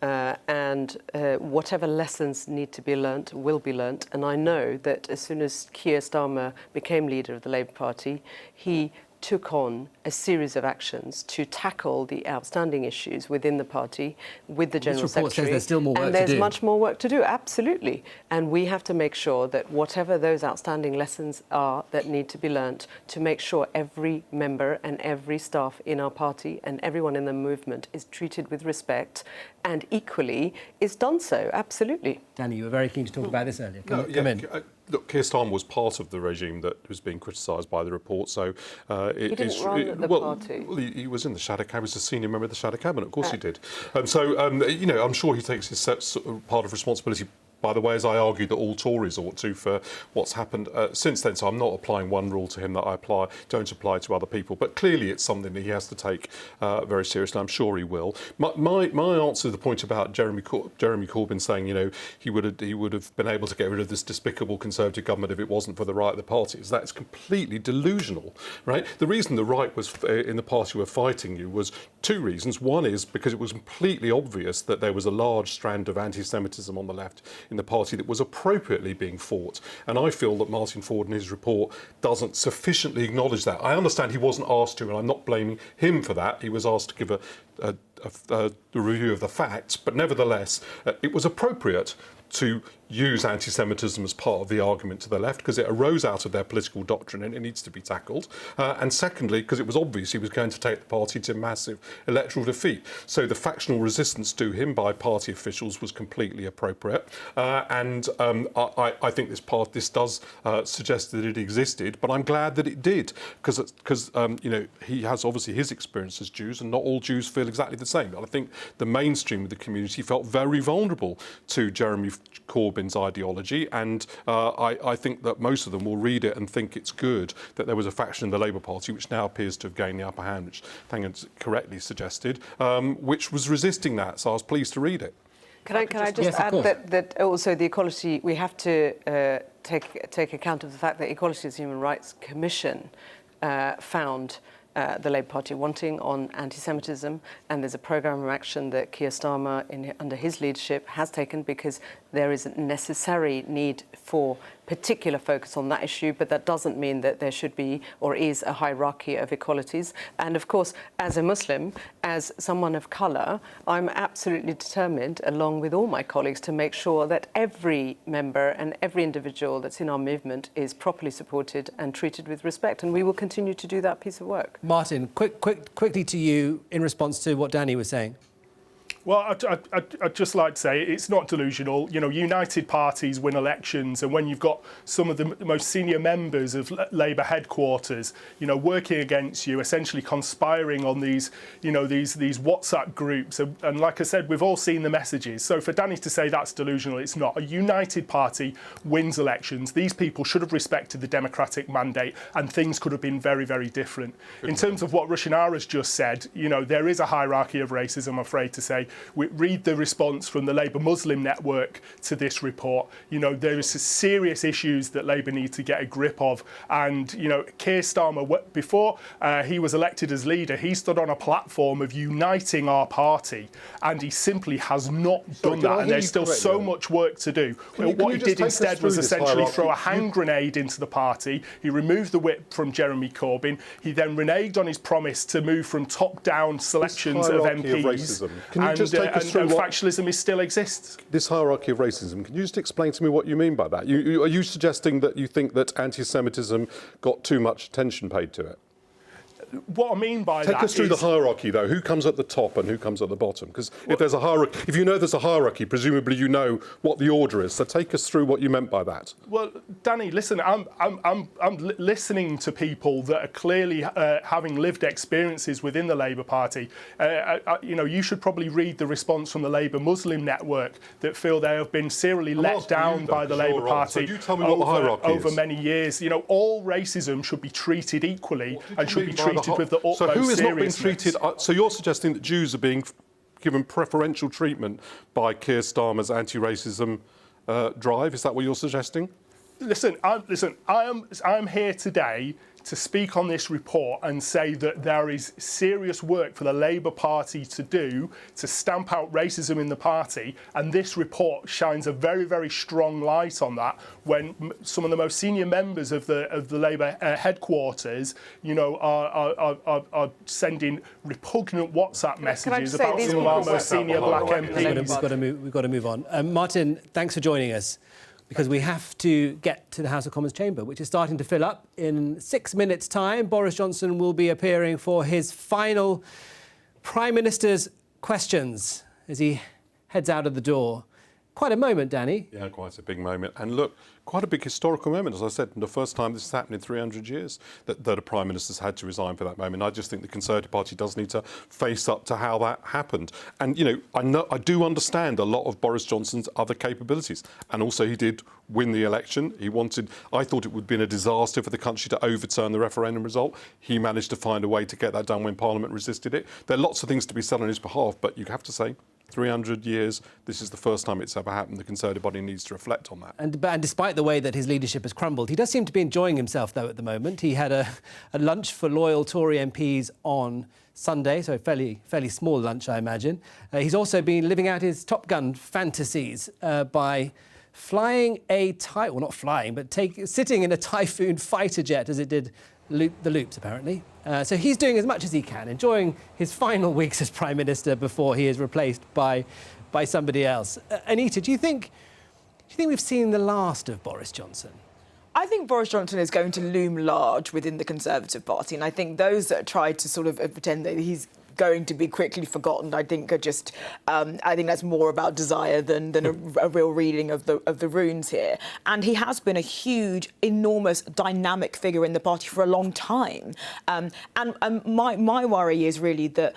And whatever lessons need to be learnt will be learnt. And I know that as soon as Keir Starmer became leader of the Labour Party, he took on a series of actions to tackle the outstanding issues within the party with the General Secretary. This report says there's still more work to do. And there's much more work to do, absolutely. And we have to make sure that whatever those outstanding lessons are that need to be learnt, to make sure every member and every staff in our party and everyone in the movement is treated with respect and equally is done so, absolutely. Danny, you were very keen to talk about this earlier. Come in. Look, Keir Starmer was part of the regime that was being criticised by the report, so he didn't run the party. Well, he was in the shadow cabinet, he was a senior member of the shadow cabinet, of course he did. You know, I'm sure he takes his part of responsibility. By the way, as I argued that all Tories ought to for what's happened since then. So I'm not applying one rule to him that I don't apply to other people. But clearly it's something that he has to take very seriously. I'm sure he will. My answer to the point about Jeremy Corbyn saying, you know, he would have been able to get rid of this despicable Conservative government if it wasn't for the right of the party, is that's completely delusional, right? The reason the right was in the party were fighting you was two reasons. One is because it was completely obvious that there was a large strand of anti-Semitism on the left in the party that was appropriately being fought. And I feel that Martin Ford in his report doesn't sufficiently acknowledge that. I understand he wasn't asked to, and I'm not blaming him for that. He was asked to give a review of the facts, but nevertheless, it was appropriate to use anti-Semitism as part of the argument to the left because it arose out of their political doctrine and it needs to be tackled. And secondly, because it was obvious he was going to take the party to massive electoral defeat. So the factional resistance to him by party officials was completely appropriate. I think this does suggest that it existed, but I'm glad that it did because you know, he has obviously his experience as Jews, and not all Jews feel exactly the same. I think the mainstream of the community felt very vulnerable to Jeremy Corbyn's ideology, and I think that most of them will read it and think it's good that there was a faction in the Labour Party which now appears to have gained the upper hand, which Thangan's correctly suggested, which was resisting that. So I was pleased to read it. Can I just add that also the equality, we have to take account of the fact that Equality and Human Rights Commission found the Labour Party wanting on anti-Semitism, and there's a programme of action that Keir Starmer, under his leadership, has taken because there is a necessary need for particular focus on that issue, but that doesn't mean that there should be or is a hierarchy of equalities. And of course, as a Muslim, as someone of colour, I'm absolutely determined, along with all my colleagues, to make sure that every member and every individual that's in our movement is properly supported and treated with respect. And we will continue to do that piece of work. Martin, quickly to you in response to what Danny was saying. Well, I'd just like to say it's not delusional. You know, united parties win elections, and when you've got some of the most senior members of Labour headquarters, you know, working against you, essentially conspiring on these, you know, these WhatsApp groups, and like I said, we've all seen the messages. So for Danny to say that's delusional, it's not. A united party wins elections. These people should have respected the democratic mandate, and things could have been very, very different. In terms of what Rushanara's just said, you know, there is a hierarchy of racism, I'm afraid to say. We read the response from the Labour Muslim Network to this report. You know, there is serious issues that Labour need to get a grip of. And, you know, Keir Starmer, before he was elected as leader, he stood on a platform of uniting our party, and he simply has not done that. And there's still so much work to do. What he did instead was essentially throw a hand grenade into the party. He removed the whip from Jeremy Corbyn. He then reneged on his promise to move from top-down selections of MPs. And factionalism still exists. This hierarchy of racism, can you just explain to me what you mean by that? Are you suggesting that you think that anti-Semitism got too much attention paid to it? what I mean by Take us through the hierarchy, though. Who comes at the top and who comes at the bottom? Because if there's a hierarchy, if you know there's a hierarchy, presumably you know what the order is. So take us through what you meant by that. Well, Danny, listen, I'm listening to people that are clearly having lived experiences within the Labour Party. You should probably read the response from the Labour Muslim network that feel they have been serially let down by the Labour Party over many years. All racism should be treated equally and should be treated with the utmost seriousness. So who has not been treated? So you're suggesting that Jews are being given preferential treatment by Keir Starmer's anti-racism drive? Is that what you're suggesting? Listen, I am here today to speak on this report and say that there is serious work for the Labour Party to do to stamp out racism in the party, and this report shines a very, very strong light on that when some of the most senior members of the Labour headquarters, are sending repugnant WhatsApp messages about some of our most senior black MPs. We've got to move on. Martin, thanks for joining us, because we have to get to the House of Commons chamber, which is starting to fill up. In 6 minutes' time, Boris Johnson will be appearing for his final Prime Minister's questions as he heads out of the door. Quite a moment, Danny. Yeah, quite a big moment. And look, quite a big historical moment, as I said, the first time this has happened in 300 years that a Prime Minister's had to resign for that moment. I just think the Conservative Party does need to face up to how that happened. And, I do understand a lot of Boris Johnson's other capabilities. And also he did win the election. I thought it would have been a disaster for the country to overturn the referendum result. He managed to find a way to get that done when Parliament resisted it. There are lots of things to be said on his behalf, but you have to say, 300 years, this is the first time it's ever happened. The Conservative body needs to reflect on that. And despite the way that his leadership has crumbled, he does seem to be enjoying himself, though, at the moment. He had a lunch for loyal Tory MPs on Sunday, so a fairly small lunch, I imagine. He's also been living out his Top Gun fantasies by flying not flying, but sitting in a Typhoon fighter jet as it did the loops, apparently. So he's doing as much as he can, enjoying his final weeks as Prime Minister before he is replaced by somebody else. Anita, do you think we've seen the last of Boris Johnson? I think Boris Johnson is going to loom large within the Conservative Party, and I think those that try to sort of pretend that he's going to be quickly forgotten, I think are just, I think that's more about desire than a real reading of the runes here. And he has been a huge, enormous, dynamic figure in the party for a long time. And my worry is really that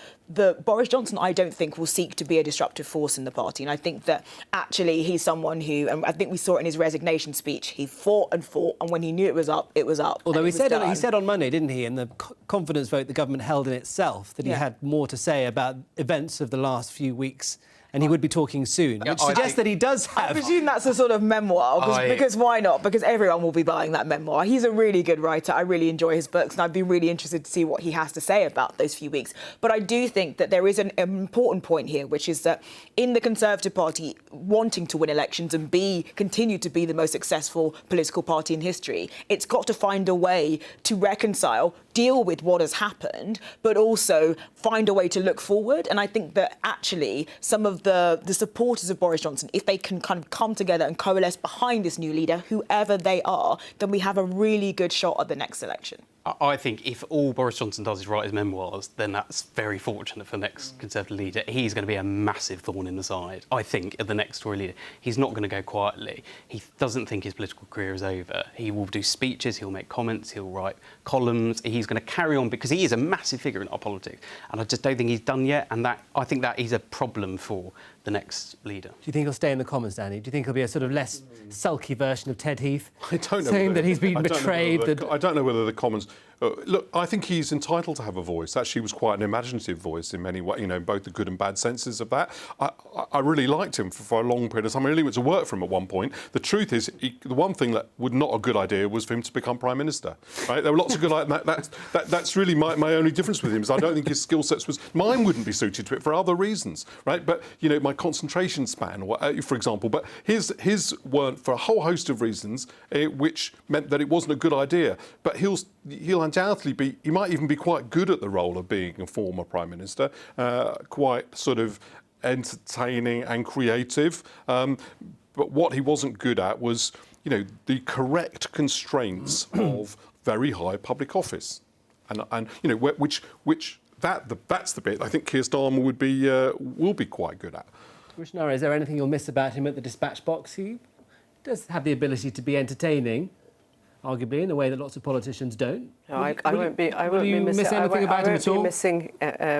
Boris Johnson, I don't think, will seek to be a disruptive force in the party. And I think that actually he's someone who, and I think we saw it in his resignation speech, he fought and fought, and when he knew it was up, it was up. Although he said on Monday, didn't he, in the confidence vote the government held in itself, that he had more to say about events of the last few weeks, and he would be talking soon, which suggests that he does have... I presume that's a sort of memoir, because why not? Because everyone will be buying that memoir. He's a really good writer. I really enjoy his books, and I'd be really interested to see what he has to say about those few weeks. But I do think that there is an important point here, which is that in the Conservative Party wanting to win elections and continue to be the most successful political party in history, it's got to find a way to reconcile, deal with what has happened, but also find a way to look forward. And I think that actually some of the supporters of Boris Johnson, if they can kind of come together and coalesce behind this new leader, whoever they are, then we have a really good shot at the next election. I think if all Boris Johnson does is write his memoirs, then that's very fortunate for the next Conservative leader. He's going to be a massive thorn in the side, I think, of the next Tory leader. He's not going to go quietly. He doesn't think his political career is over. He will do speeches, he'll make comments, he'll write columns. He's going to carry on because he is a massive figure in our politics. And I just don't think he's done yet. And I think that is a problem for the next leader. Do you think he'll stay in the Commons, Danny? Do you think he'll be a sort of less sulky version of Ted Heath? I don't know. Saying that he's been betrayed. I don't know whether the Commons... look, I think he's entitled to have a voice. Actually, he was quite an imaginative voice in many ways, in both the good and bad senses of that. I really liked him for a long period of time. I really went to work for him at one point. The truth is, the one thing that was not a good idea was for him to become Prime Minister. Right? There were lots of good ideas. That's really my only difference with him, is I don't think his skill sets was... Mine wouldn't be suited to it for other reasons, right? But, my concentration span, for example. But his weren't for a whole host of reasons, which meant that it wasn't a good idea. But he'll undoubtedly be... He might even be quite good at the role of being a former Prime Minister, quite sort of entertaining and creative. But what he wasn't good at was, the correct constraints of very high public office. and you know, that's the bit I think Keir Starmer will be quite good at. Commissioner, is there anything you'll miss about him at the dispatch box? He does have the ability to be entertaining, arguably, in a way that lots of politicians don't. No, I won't be missing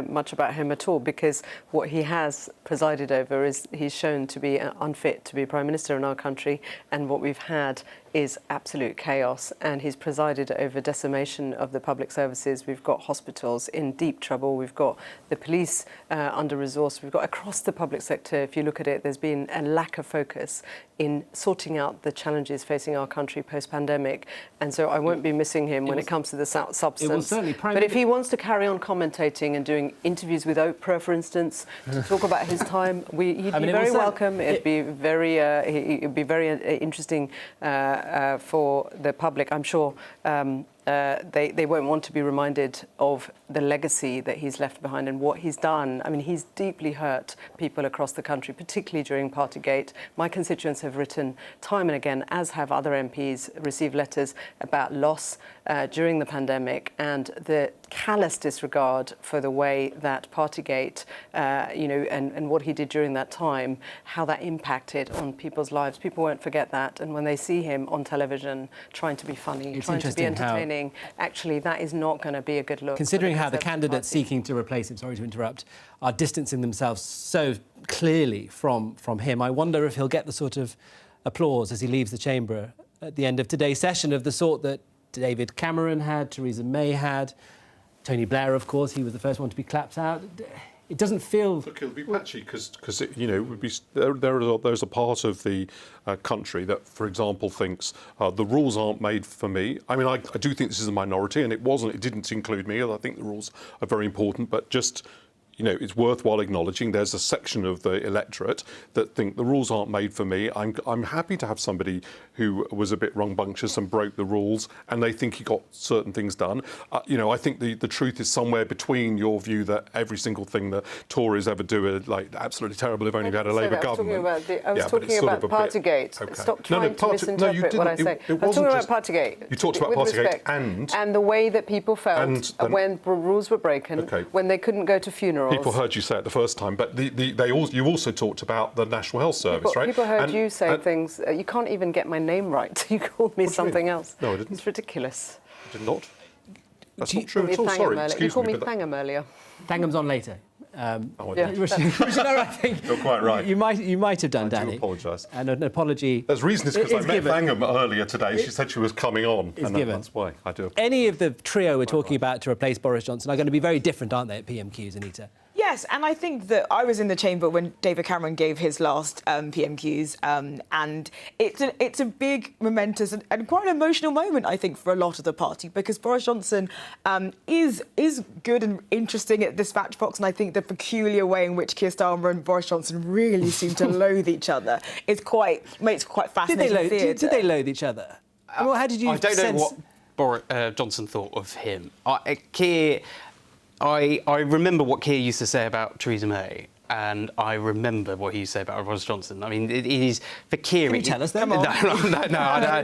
much about him at all, because what he has presided over is he's shown to be unfit to be Prime Minister in our country, and what we've had is absolute chaos, and he's presided over decimation of the public services. We've got hospitals in deep trouble, we've got the police under-resourced, we've got across the public sector, if you look at it, there's been a lack of focus in sorting out the challenges facing our country post-pandemic, and so I won't be missing him when it comes to the substance. But if he wants to carry on commentating and doing interviews with Oprah, for instance, to talk about his time, he'd be very welcome. It'd be very interesting for the public. I'm sure they won't want to be reminded of the legacy that he's left behind and what he's done. I mean, he's deeply hurt people across the country, particularly during Partygate. My constituents have written time and again, as have other MPs, received letters about loss during the pandemic and the callous disregard for the way that Partygate, and what he did during that time, how that impacted on people's lives. People won't forget that. And when they see him on television trying to be funny, trying to be entertaining, actually, that is not going to be a good look. Considering how the candidates seeking to replace him, sorry to interrupt, are distancing themselves so clearly from him, I wonder if he'll get the sort of applause as he leaves the chamber at the end of today's session of the sort that David Cameron had, Theresa May had, Tony Blair, of course, he was the first one to be clapped out. It doesn't feel... Look, it'll be patchy because it would be there's a part of the country that, for example, thinks the rules aren't made for me. I mean, I do think this is a minority, and it didn't include me. I think the rules are very important, but just... it's worthwhile acknowledging there's a section of the electorate that think the rules aren't made for me. I'm happy to have somebody who was a bit rambunctious and broke the rules, and they think he got certain things done. I think the truth is somewhere between your view that every single thing that Tories ever do is absolutely terrible if only we had a Labour government. I was talking about Partygate. Okay. Stop trying to misinterpret what I say. I was talking about Partygate. You talked about Partygate and the way that people felt when rules were broken, when they couldn't go to funerals. People heard you say it the first time, but you also talked about the National Health Service, right? People heard you say things. You can't even get my name right. You called me something else. No, I didn't. It's ridiculous. I did not. That's not true at all. Sorry, excuse me. You called me Thangham earlier. Thangham's on later. I think you're quite right. You might have done, Danny. I do apologise. And an apology. There's reason because I met Thangham earlier today. She said she was coming on, and that's why I do. Any of the trio we're talking about to replace Boris Johnson are going to be very different, aren't they, at PMQs, Anita? Yes, and I think that I was in the chamber when David Cameron gave his last PMQs, and it's a big, momentous and quite an emotional moment, I think, for a lot of the party, because Boris Johnson is good and interesting at dispatch box, and I think the peculiar way in which Keir Starmer and Boris Johnson really seem to loathe each other makes quite fascinating. Did they loathe each other? Well, how did you? I don't know what Boris Johnson thought of him. Keir. I remember what Keir used to say about Theresa May, and I remember what he used to say about Boris Johnson. I mean, it is for Keir. Can you tell us that? No,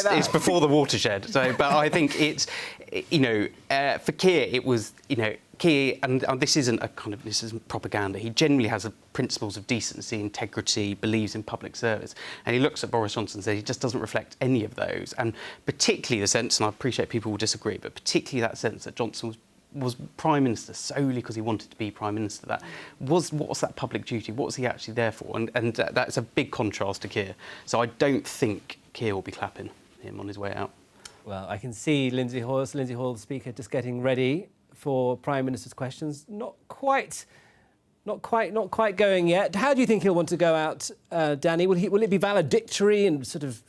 it's before the watershed. So, but I think it's, for Keir, it was, Keir, and this isn't this isn't propaganda. He generally has principles of decency, integrity, believes in public service, and he looks at Boris Johnson and says he just doesn't reflect any of those, and particularly the sense, and I appreciate people will disagree, but particularly that sense that Johnson was Prime Minister solely because he wanted to be Prime Minister. What was that public duty? What was he actually there for? And that's a big contrast to Keir. So I don't think Keir will be clapping him on his way out. Well, I can see Lindsay Hall, the Speaker, just getting ready for Prime Minister's questions. Not quite going yet. How do you think he'll want to go out, Danny? Will it be valedictory and sort of,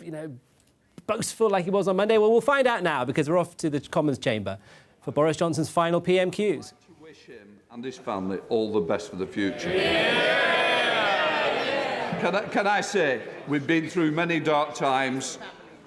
boastful like he was on Monday? Well, we'll find out now because we're off to the Commons chamber for Boris Johnson's final PMQs. I'd like to wish him and his family all the best for the future. Can I say, we've been through many dark times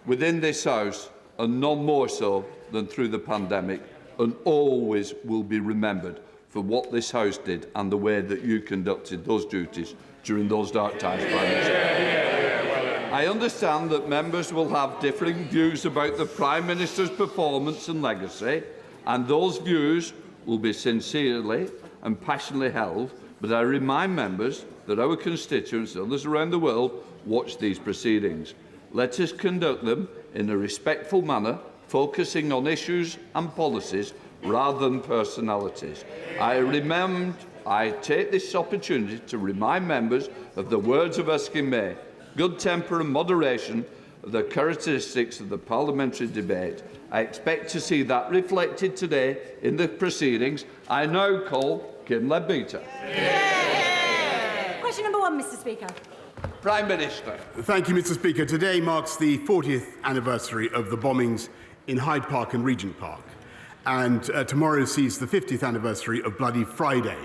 within this House, and none more so than through the pandemic, and always will be remembered for what this House did and the way that you conducted those duties during those dark times, Prime Minister. I understand that members will have differing views about the Prime Minister's performance and legacy, and those views will be sincerely and passionately held, but I remind members that our constituents and others around the world watch these proceedings. Let us conduct them in a respectful manner, focusing on issues and policies rather than personalities. I take this opportunity to remind members of the words of Erskine May. Good temper and moderation are the characteristics of the parliamentary debate. I expect to see that reflected today in the proceedings. I now call Kim Leadbeater. Question number 1, Mr. Speaker. Prime Minister. Thank you, Mr. Speaker. Today marks the 40th anniversary of the bombings in Hyde Park and Regent Park, and tomorrow sees the 50th anniversary of Bloody Friday.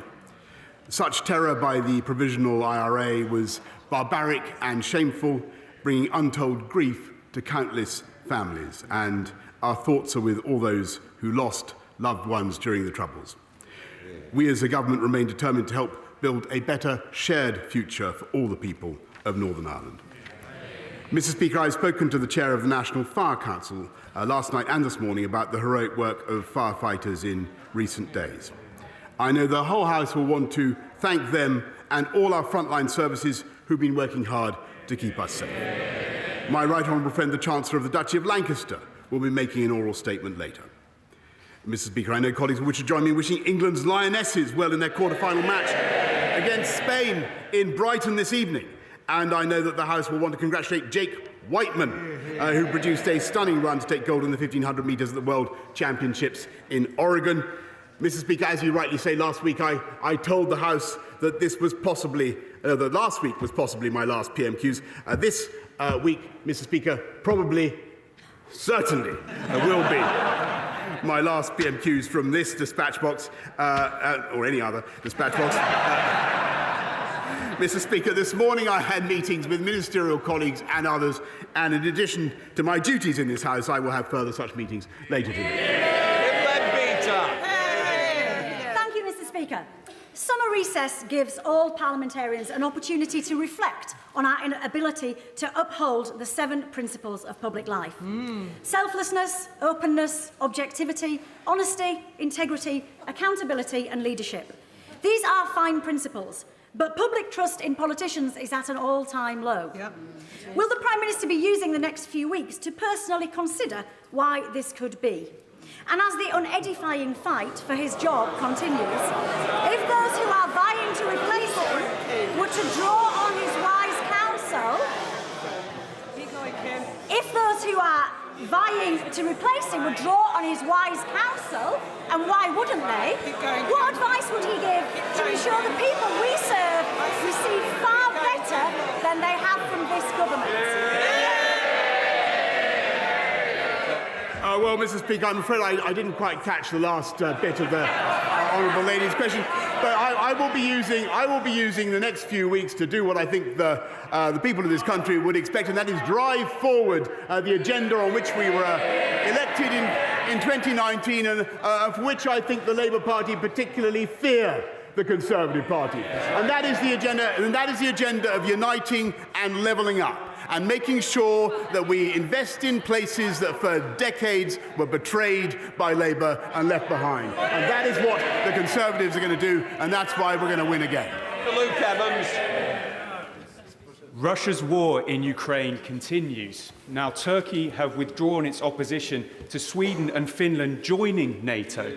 Such terror by the Provisional IRA was barbaric and shameful, bringing untold grief to countless families, and our thoughts are with all those who lost loved ones during the Troubles. We as a government remain determined to help build a better shared future for all the people of Northern Ireland. Mr. Speaker, I've spoken to the chair of the National Fire Council last night and this morning about the heroic work of firefighters in recent days. I know the whole House will want to thank them and all our frontline services who've been working hard to keep us safe. My right honourable friend, the Chancellor of the Duchy of Lancaster, will be making an oral statement later. Mr. Speaker, I know colleagues will wish to join me in wishing England's Lionesses well in their quarter-final match against Spain in Brighton this evening. And I know that the House will want to congratulate Jake Whiteman, who produced a stunning run to take gold in the 1,500 metres at the World Championships in Oregon. Mr. Speaker, as you rightly say, last week I told the House that this was possibly, that last week was possibly my last PMQs. This week, Mr. Speaker, probably, certainly will be my last PMQs from this dispatch box, or any other dispatch box. Mr. Speaker, this morning I had meetings with ministerial colleagues and others, and in addition to my duties in this House, I will have further such meetings later today. Thank you, Mr. Speaker. Summer recess gives all parliamentarians an opportunity to reflect on our inability to uphold the 7 principles of public life. Selflessness, openness, objectivity, honesty, integrity, accountability and leadership. These are fine principles, but public trust in politicians is at an all-time low. Will the Prime Minister be using the next few weeks to personally consider why this could be? And as the unedifying fight for his job continues, if those who are vying to replace him were to draw on his wise counsel, if those who are vying to replace him would draw on his wise counsel, and why wouldn't they? What advice would he give to ensure the people we serve receive far better than they have from this government? Well, Mr. Speaker, I'm afraid I didn't quite catch the last bit of the honourable lady's question, but I will be using the next few weeks to do what I think the people of this country would expect, and that is drive forward the agenda on which we were elected in 2019, and for which I think the Labour Party particularly fear the Conservative Party, and that is the agenda of uniting and levelling up, and making sure that we invest in places that for decades were betrayed by Labour and left behind. And that is what the Conservatives are going to do, and that's why we're going to win again. Luke Evans. Russia's war in Ukraine continues. Now, Turkey have withdrawn its opposition to Sweden and Finland joining NATO.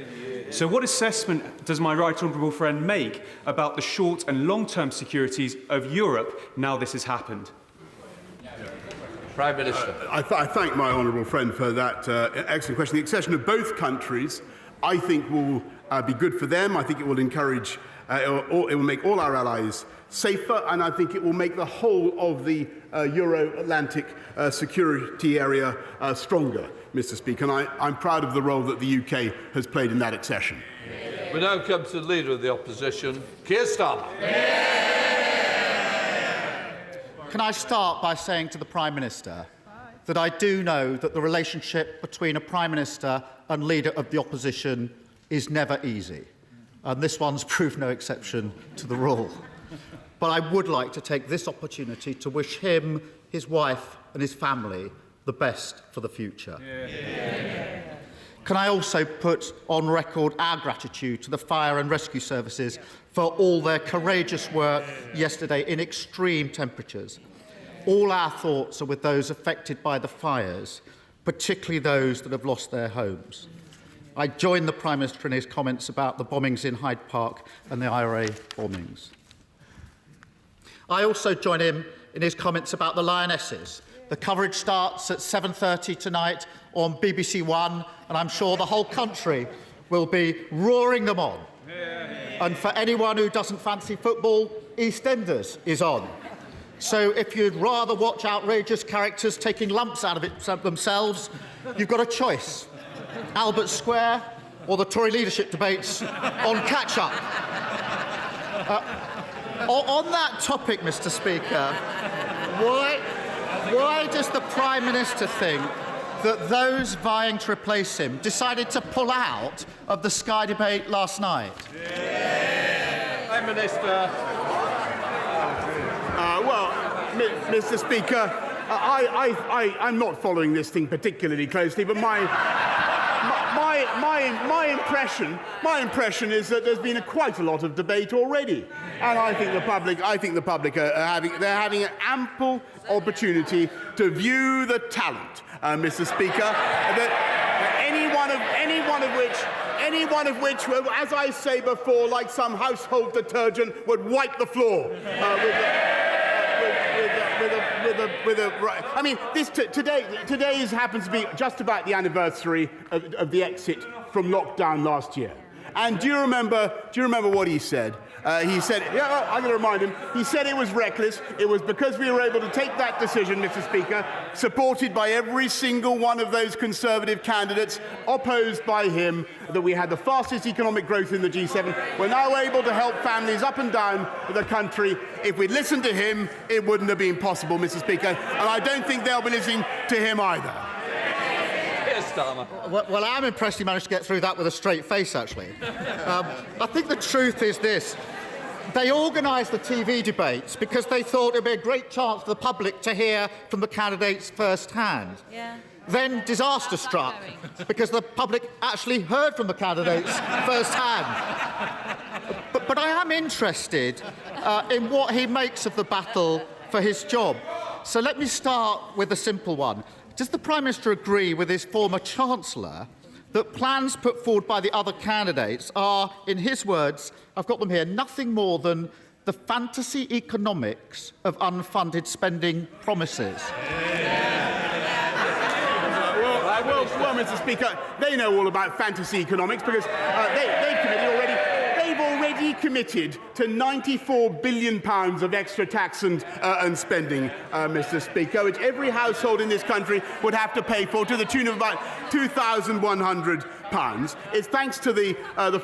So what assessment does my right honourable friend make about the short and long-term securities of Europe now this has happened? Prime Minister. I thank my honourable friend for that excellent question. The accession of both countries, I think, will be good for them. I think it will encourage, it will make all our allies safer, and I think it will make the whole of the Euro-Atlantic security area stronger, Mr. Speaker. And I'm proud of the role that the UK has played in that accession. We now come to the Leader of the Opposition, Keir Starmer. Can I start by saying to the Prime Minister that I do know that the relationship between a Prime Minister and Leader of the Opposition is never easy, and this one's proved no exception to the rule. But I would like to take this opportunity to wish him, his wife and his family the best for the future. can I also put on record our gratitude to the fire and rescue services for all their courageous work yesterday in extreme temperatures. All our thoughts are with those affected by the fires, particularly those that have lost their homes. I join the Prime Minister in his comments about the bombings in Hyde Park and the IRA bombings. I also join him in his comments about the Lionesses. The coverage starts at 7:30 tonight on BBC One, and I'm sure the whole country will be roaring them on. And for anyone who doesn't fancy football, EastEnders is on. So if you'd rather watch outrageous characters taking lumps out of it themselves, you've got a choice. Albert Square or the Tory leadership debates on catch-up. On that topic, Mr. Speaker, why does the Prime Minister think that those vying to replace him decided to pull out of the Sky debate last night? Prime Minister. Well, Mr. Speaker, I'm not following this thing particularly closely, but my impression is that there's been quite a lot of debate already, and I think the public are having an ample opportunity to view the talent, Mr. Speaker, that any one of which, as I say before, like some household detergent, would wipe the floor I mean, today happens to be just about the anniversary of the exit from lockdown last year. And do you remember what he said? He said, yeah, I'm going to remind him, he said it was reckless. It was because we were able to take that decision, Mr. Speaker, supported by every single one of those Conservative candidates, opposed by him, that we had the fastest economic growth in the G7. We're now able to help families up and down the country. If we'd listened to him, it wouldn't have been possible, Mr. Speaker. And I don't think they'll be listening to him either. Well, I'm impressed he managed to get through that with a straight face, actually. I think the truth is this. They organised the TV debates because they thought it would be a great chance for the public to hear from the candidates firsthand. Yeah. Then disaster struck because the public actually heard from the candidates firsthand. But I am interested in what he makes of the battle for his job. So let me start with a simple one. Does the Prime Minister agree with his former Chancellor that plans put forward by the other candidates are, in his words, I've got them here, nothing more than the fantasy economics of unfunded spending promises? Well, Mr. Speaker, they know all about fantasy economics because they've already committed to £94 billion of extra tax and spending, Mr. Speaker, which every household in this country would have to pay for to the tune of about £2,100. It's thanks to the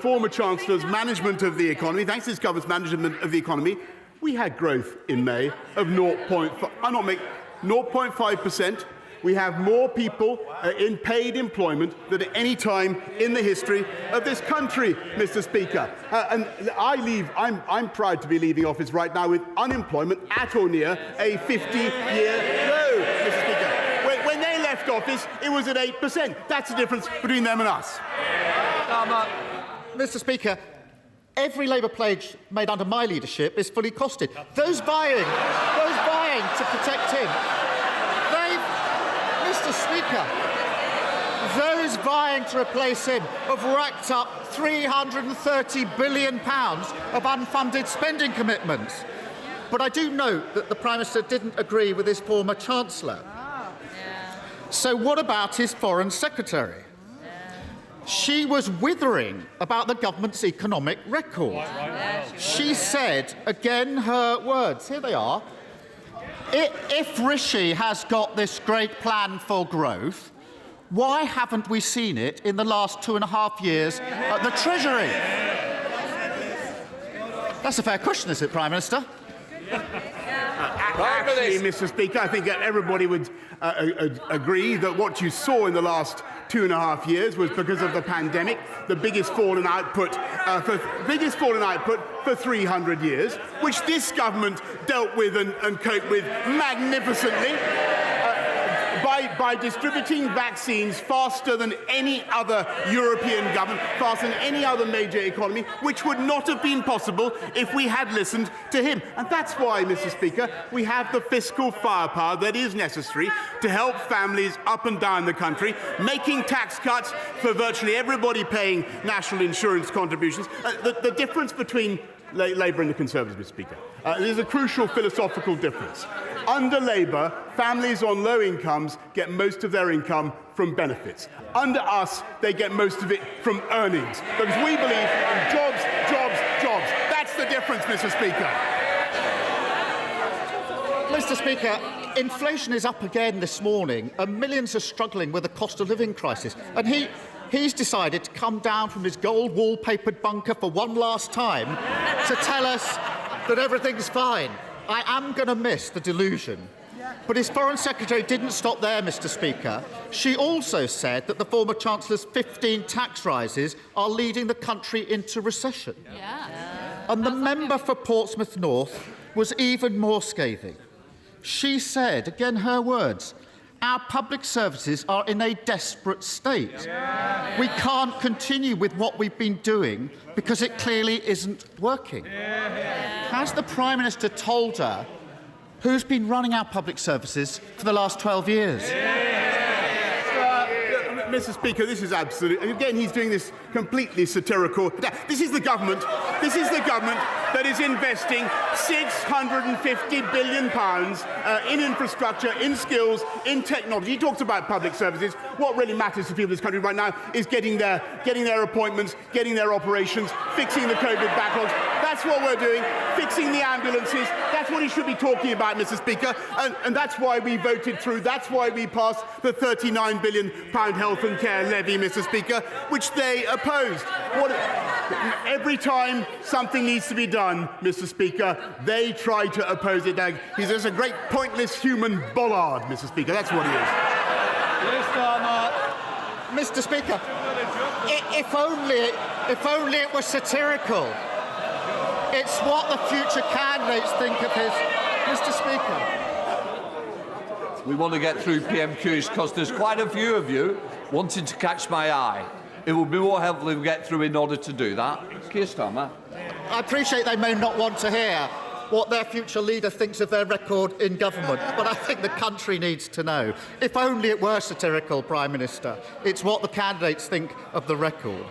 former Chancellor's management of the economy, thanks to his government's management of the economy, we had growth in May of 0.5%. We have more people in paid employment than at any time in the history of this country, Mr. Speaker. And I'm proud to be leaving office right now with unemployment at or near a 50-year low, Mr. Speaker. When they left office, it was at 8%. That's the difference between them and us. Mr. Speaker, every Labour pledge made under my leadership is fully costed. Those vying to protect him, Mr. Speaker, those vying to replace him have racked up £330 billion of unfunded spending commitments. But I do note that the Prime Minister didn't agree with his former Chancellor. So what about his Foreign Secretary? She was withering about the government's economic record. She said, again, her words, here they are, if Rishi has got this great plan for growth, why haven't we seen it in the last 2.5 years at the Treasury? That's a fair question, is it, Prime Minister? Actually, Mr. Speaker, I think everybody would agree that what you saw in the last 2.5 years was because of the pandemic, the biggest fall in output for 300 years, which this government dealt with and coped with magnificently. by distributing vaccines faster than any other European government, faster than any other major economy, which would not have been possible if we had listened to him. And that's why, Mr. Speaker, we have the fiscal firepower that is necessary to help families up and down the country, making tax cuts for virtually everybody paying national insurance contributions. The difference between Labour and the Conservatives, Mr. Speaker, there's a crucial philosophical difference. Under Labour, families on low incomes get most of their income from benefits. Under us, they get most of it from earnings, because we believe in jobs, jobs, jobs. That's the difference, Mr. Speaker. Mr. Speaker, inflation is up again this morning, and millions are struggling with the cost of living crisis. And he's decided to come down from his gold wallpapered bunker for one last time to tell us that everything's fine. I am going to miss the delusion. But his Foreign Secretary didn't stop there, Mr. Speaker. She also said that the former Chancellor's 15 tax rises are leading the country into recession. And the member for Portsmouth North was even more scathing. She said, again her words, "Our public services are in a desperate state. We can't continue with what we've been doing because it clearly isn't working." Has the Prime Minister told her who's been running our public services for the last 12 years? Mr. Speaker, this is absolute. And again, he's doing this completely satirical. This is the government. This is the government that is investing £650 billion in infrastructure, in skills, in technology. He talks about public services. What really matters to people in this country right now is getting their appointments, getting their operations, fixing the COVID backlogs. That's what we're doing. Fixing the ambulances. That's what he should be talking about, Mr. Speaker. And that's why we voted through. That's why we passed the £39 billion health and care levy, Mr. Speaker, which they opposed. Every time something needs to be done, Mr. Speaker, they try to oppose it. He's just a great pointless human bollard, Mr. Speaker. That's what he is. Mr. Speaker, if only it was satirical. It's what the future candidates think of his... Mr. Speaker. We want to get through PMQs because there's quite a few of you wanting to catch my eye. It will be more helpful if we get through in order to do that. Keir Starmer. I appreciate they may not want to hear what their future leader thinks of their record in government, but I think the country needs to know. If only it were satirical, Prime Minister. It's what the candidates think of the record.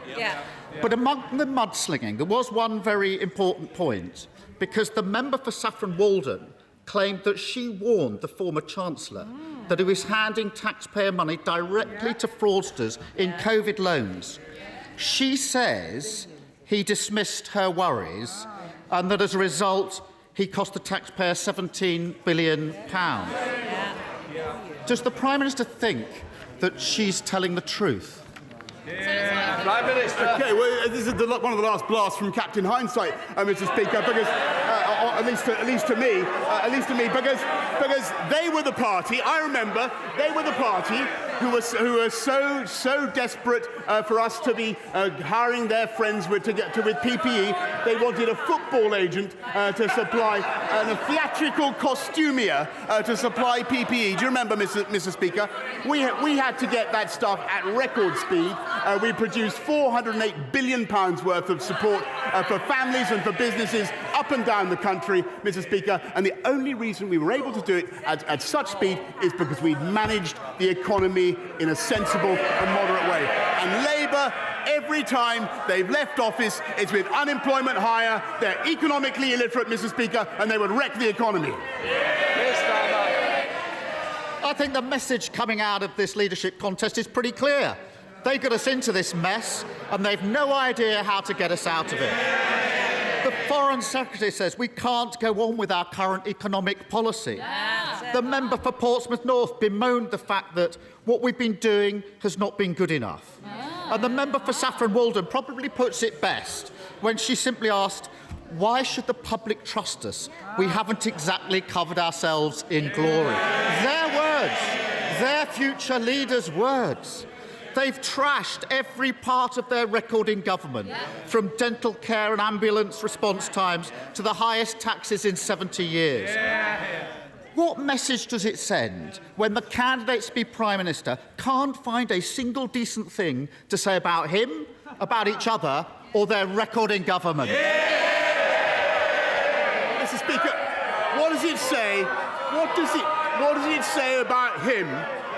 But among the mudslinging, there was one very important point, because the member for Saffron Walden claimed that she warned the former Chancellor that he was handing taxpayer money directly to fraudsters in COVID loans. She says he dismissed her worries and that as a result he cost the taxpayer £17 billion. Does the Prime Minister think that she's telling the truth? Prime Minister. Okay, well, this is one of the last blasts from Captain Hindsight, Mr. Speaker, because at least to me, because they were the party. I remember they were the party who were so desperate for us to be hiring their friends with PPE. They wanted a football agent to supply and a theatrical costumier to supply PPE. Do you remember, Mr. Speaker? We had to get that stuff at record speed. We produced £408 billion worth of support for families and for businesses up and down the country, Mr. Speaker. And the only reason we were able to do it at such speed is because we managed the economy in a sensible and moderate way. And Labour, every time they've left office, it's with unemployment higher, they're economically illiterate, Mr. Speaker, and they would wreck the economy. I think the message coming out of this leadership contest is pretty clear. They got us into this mess, and they've no idea how to get us out of it. The Foreign Secretary says we can't go on with our current economic policy. The member for Portsmouth North bemoaned the fact that what we've been doing has not been good enough. And the member for Saffron Walden probably puts it best when she simply asked, why should the public trust us? We haven't exactly covered ourselves in glory. Their words, their future leaders' words. They've trashed every part of their record in government, from dental care and ambulance response times to the highest taxes in 70 years. What message does it send when the candidates to be Prime Minister can't find a single decent thing to say about him, about each other, or their record in government? Mr. Speaker, what does it say? What does it say about him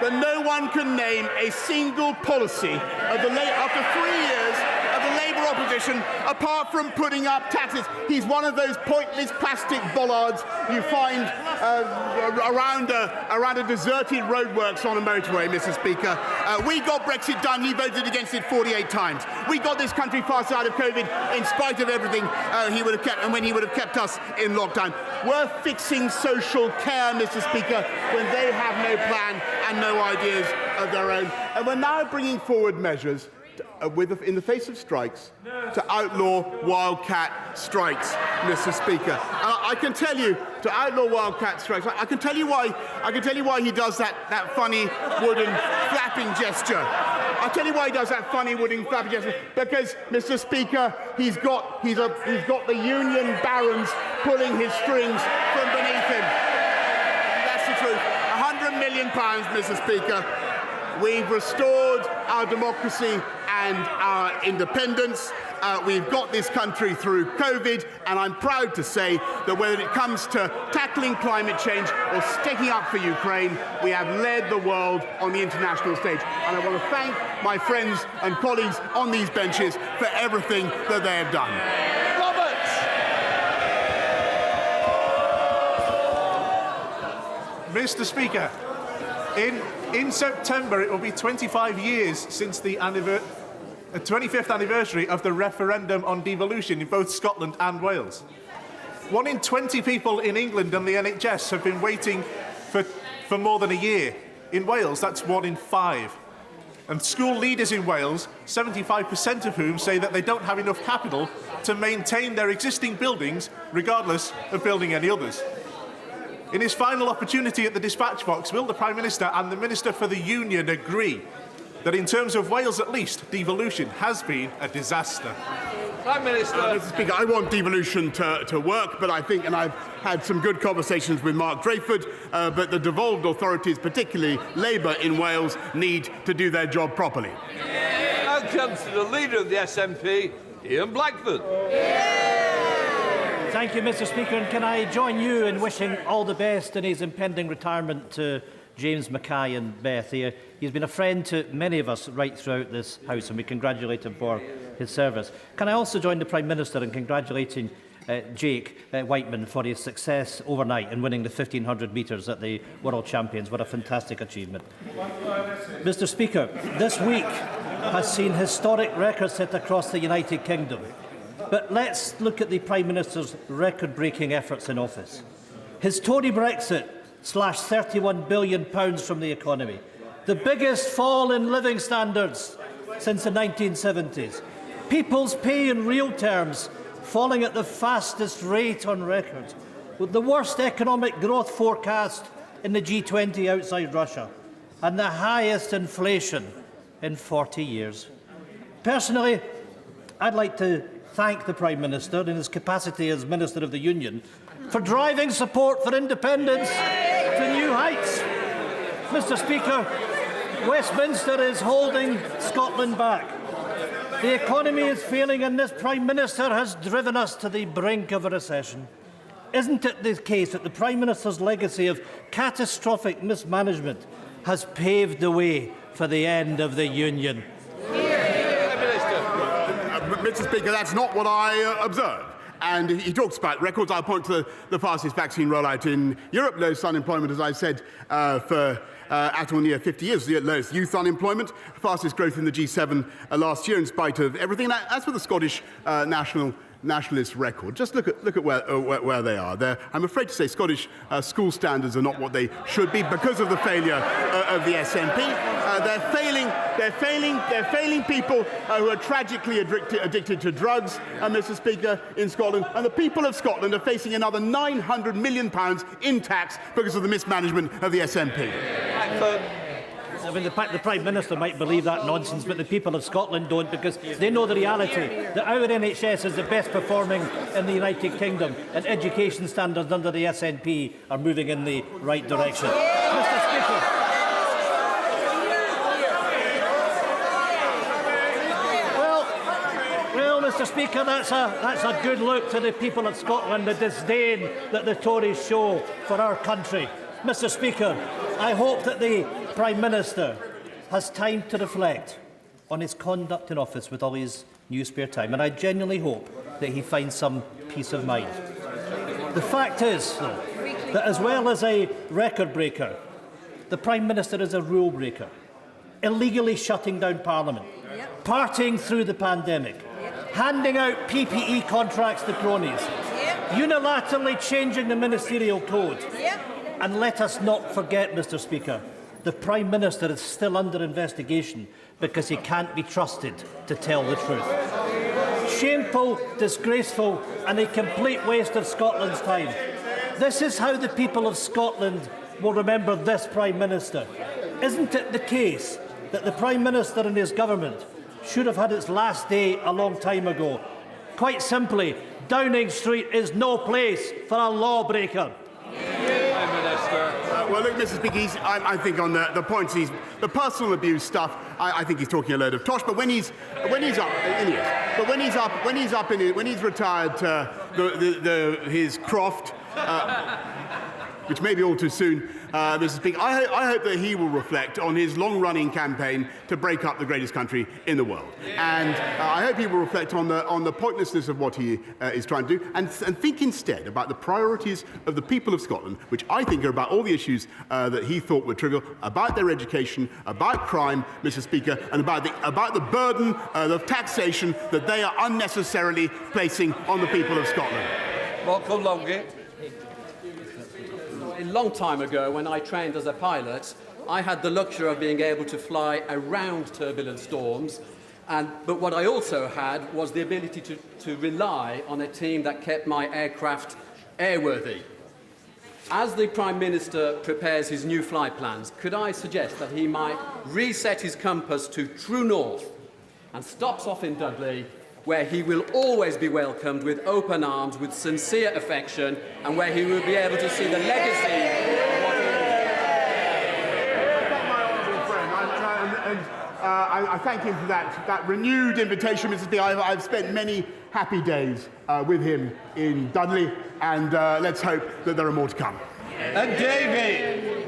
that no one can name a single policy of after 3 years of the Labour opposition, apart from putting up taxes? He's one of those pointless plastic bollards you find around a deserted roadworks on a motorway, Mr. Speaker. We got Brexit done. He voted against it 48 times. We got this country fast out of COVID in spite of everything he would have kept, and when he would have kept us in lockdown. We're fixing social care, Mr. Speaker, when they have no plan and no ideas of their own. And we're now bringing forward measures in the face of strikes to outlaw wildcat strikes, Mr. Speaker. I can tell you to outlaw wildcat strikes. I can tell you why he does that funny wooden flapping gesture. I'll tell you why he does that funny wooden flapping gesture. Because, Mr. Speaker, he's got the union barons pulling his strings from beneath him. That's the truth. £100 million, Mr. Speaker. We've restored our democracy and our independence. We've got this country through COVID, and I'm proud to say that whether it comes to tackling climate change or sticking up for Ukraine, we have led the world on the international stage. And I want to thank my friends and colleagues on these benches for everything that they have done. Mr. Speaker, in September it will be 25 years since the 25th anniversary of the referendum on devolution in both Scotland and Wales. 1 in 20 people in England and the NHS have been waiting for more than a year. In Wales, that's 1 in 5. And school leaders in Wales, 75% of whom say that they don't have enough capital to maintain their existing buildings, regardless of building any others. In his final opportunity at the dispatch box, will the Prime Minister and the Minister for the Union agree that in terms of Wales at least, devolution has been a disaster? Prime Minister. Mr. Speaker, I want devolution to work, but I think, and I've had some good conversations with Mark Drayford, but the devolved authorities, particularly Labour in Wales, need to do their job properly. Now comes to the leader of the SNP, Ian Blackford. Thank you, Mr. Speaker, and can I join you in wishing all the best in his impending retirement to James Mackay and Beth. He's been a friend to many of us right throughout this House, and we congratulate him for his service. Can I also join the Prime Minister in congratulating Jake Whiteman for his success overnight in winning the 1500 metres at the World Champions? What a fantastic achievement. Mr. Speaker, this week has seen historic records set across the United Kingdom. But let's look at the Prime Minister's record-breaking efforts in office. His Tory Brexit slashed £31 billion from the economy, the biggest fall in living standards since the 1970s. People's pay in real terms falling at the fastest rate on record, with the worst economic growth forecast in the G20 outside Russia, and the highest inflation in 40 years. Personally, I'd like to thank the Prime Minister in his capacity as Minister of the Union for driving support for independence to new heights. Mr. Speaker, Westminster is holding Scotland back. The economy is failing, and this Prime Minister has driven us to the brink of a recession. Isn't it the case that the Prime Minister's legacy of catastrophic mismanagement has paved the way for the end of the Union? Mr. Speaker, that's not what I observed. And he talks about records. I'll point to the fastest vaccine rollout in Europe, lowest unemployment, as I said, for at or near 50 years, the lowest youth unemployment, fastest growth in the G7 last year in spite of everything. As for the Scottish nationalist record, just look at where they are. I'm afraid to say Scottish school standards are not what they should be because of the failure of the SNP. They're failing people who are tragically addicted to drugs, Mr. Speaker, in Scotland. And the people of Scotland are facing another £900 million in tax because of the mismanagement of the SNP. I mean, the Prime Minister might believe that nonsense, but the people of Scotland don't, because they know the reality that our NHS is the best performing in the United Kingdom, and education standards under the SNP are moving in the right direction. Mr. Speaker. Well, Mr. Speaker, that's a good look to the people of Scotland, the disdain that the Tories show for our country. Mr. Speaker, I hope that the Prime Minister has time to reflect on his conduct in office with all his new spare time, and I genuinely hope that he finds some peace of mind. The fact is, though, that as well as a record breaker, the Prime Minister is a rule breaker, illegally shutting down Parliament, partying through the pandemic, handing out PPE contracts to cronies, unilaterally changing the ministerial code. And let us not forget, Mr. Speaker, the Prime Minister is still under investigation because he can't be trusted to tell the truth. Shameful, disgraceful, and a complete waste of Scotland's time. This is how the people of Scotland will remember this Prime Minister. Isn't it the case that the Prime Minister and his government should have had its last day a long time ago? Quite simply, Downing Street is no place for a lawbreaker. Well, look, Mr. Speaker, I think on the points, the personal abuse stuff, I think he's talking a load of tosh. But when he's retired to his croft, which may be all too soon, Mr. Speaker, I hope that he will reflect on his long-running campaign to break up the greatest country in the world. And I hope he will reflect on the pointlessness of what he is trying to do, and think instead about the priorities of the people of Scotland, which I think are about all the issues that he thought were trivial, about their education, about crime, Mr. Speaker, and about the burden of taxation that they are unnecessarily placing on the people of Scotland. Michael Longit. A long time ago, when I trained as a pilot, I had the luxury of being able to fly around turbulent storms, but what I also had was the ability to rely on a team that kept my aircraft airworthy. As the Prime Minister prepares his new flight plans, could I suggest that he might reset his compass to true north and stops off in Dudley, where he will always be welcomed with open arms, with sincere affection, and where he will be able to see the legacy of what I thank him for that renewed invitation, Mr. Speaker. I've spent many happy days with him in Dudley, and let's hope that there are more to come. And David!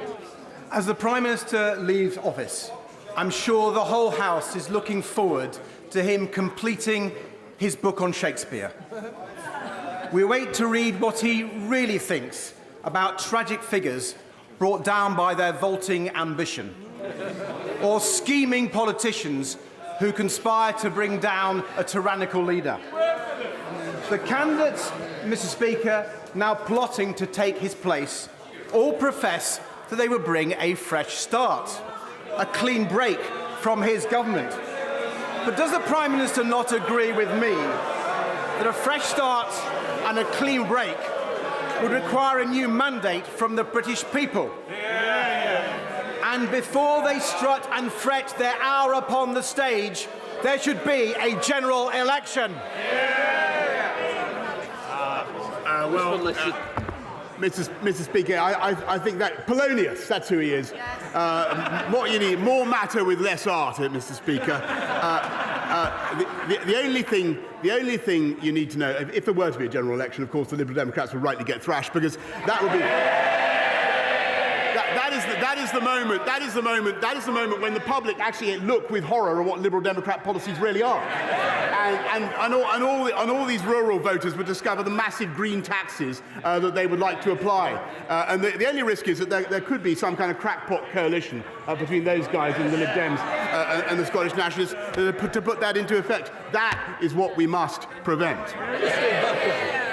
As the Prime Minister leaves office, I'm sure the whole House is looking forward to him completing his book on Shakespeare. We wait to read what he really thinks about tragic figures brought down by their vaulting ambition, or scheming politicians who conspire to bring down a tyrannical leader. The candidates, Mr. Speaker, now plotting to take his place, all profess that they will bring a fresh start, a clean break from his government. But does the Prime Minister not agree with me that a fresh start and a clean break would require a new mandate from the British people? And before they strut and fret their hour upon the stage, there should be a general election. Mr. Speaker, I think that Polonius, that's who he is. What you need, more matter with less art, Mr. Speaker. The only thing you need to know, if there were to be a general election, of course, the Liberal Democrats would rightly get thrashed, because that would be. That is the moment when the public actually look with horror at what Liberal Democrat policies really are, and all these rural voters would discover the massive green taxes that they would like to apply, and the only risk is that there could be some kind of crackpot coalition between those guys and the Lib Dems and the Scottish Nationalists to put that into effect. That is what we must prevent.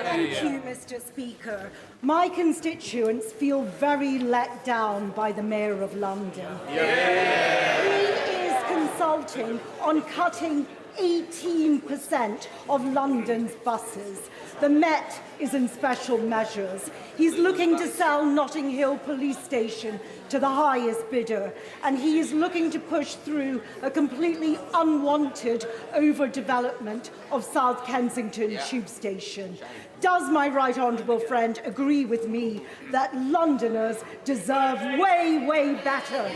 Thank you, Mr. Speaker. My constituents feel very let down by the Mayor of London. He is consulting on cutting 18% of London's buses. The Met is in special measures. He's looking to sell Notting Hill Police Station to the highest bidder, and he is looking to push through a completely unwanted overdevelopment of South Kensington Tube Station. Does my right honourable friend agree with me that Londoners deserve way, way better?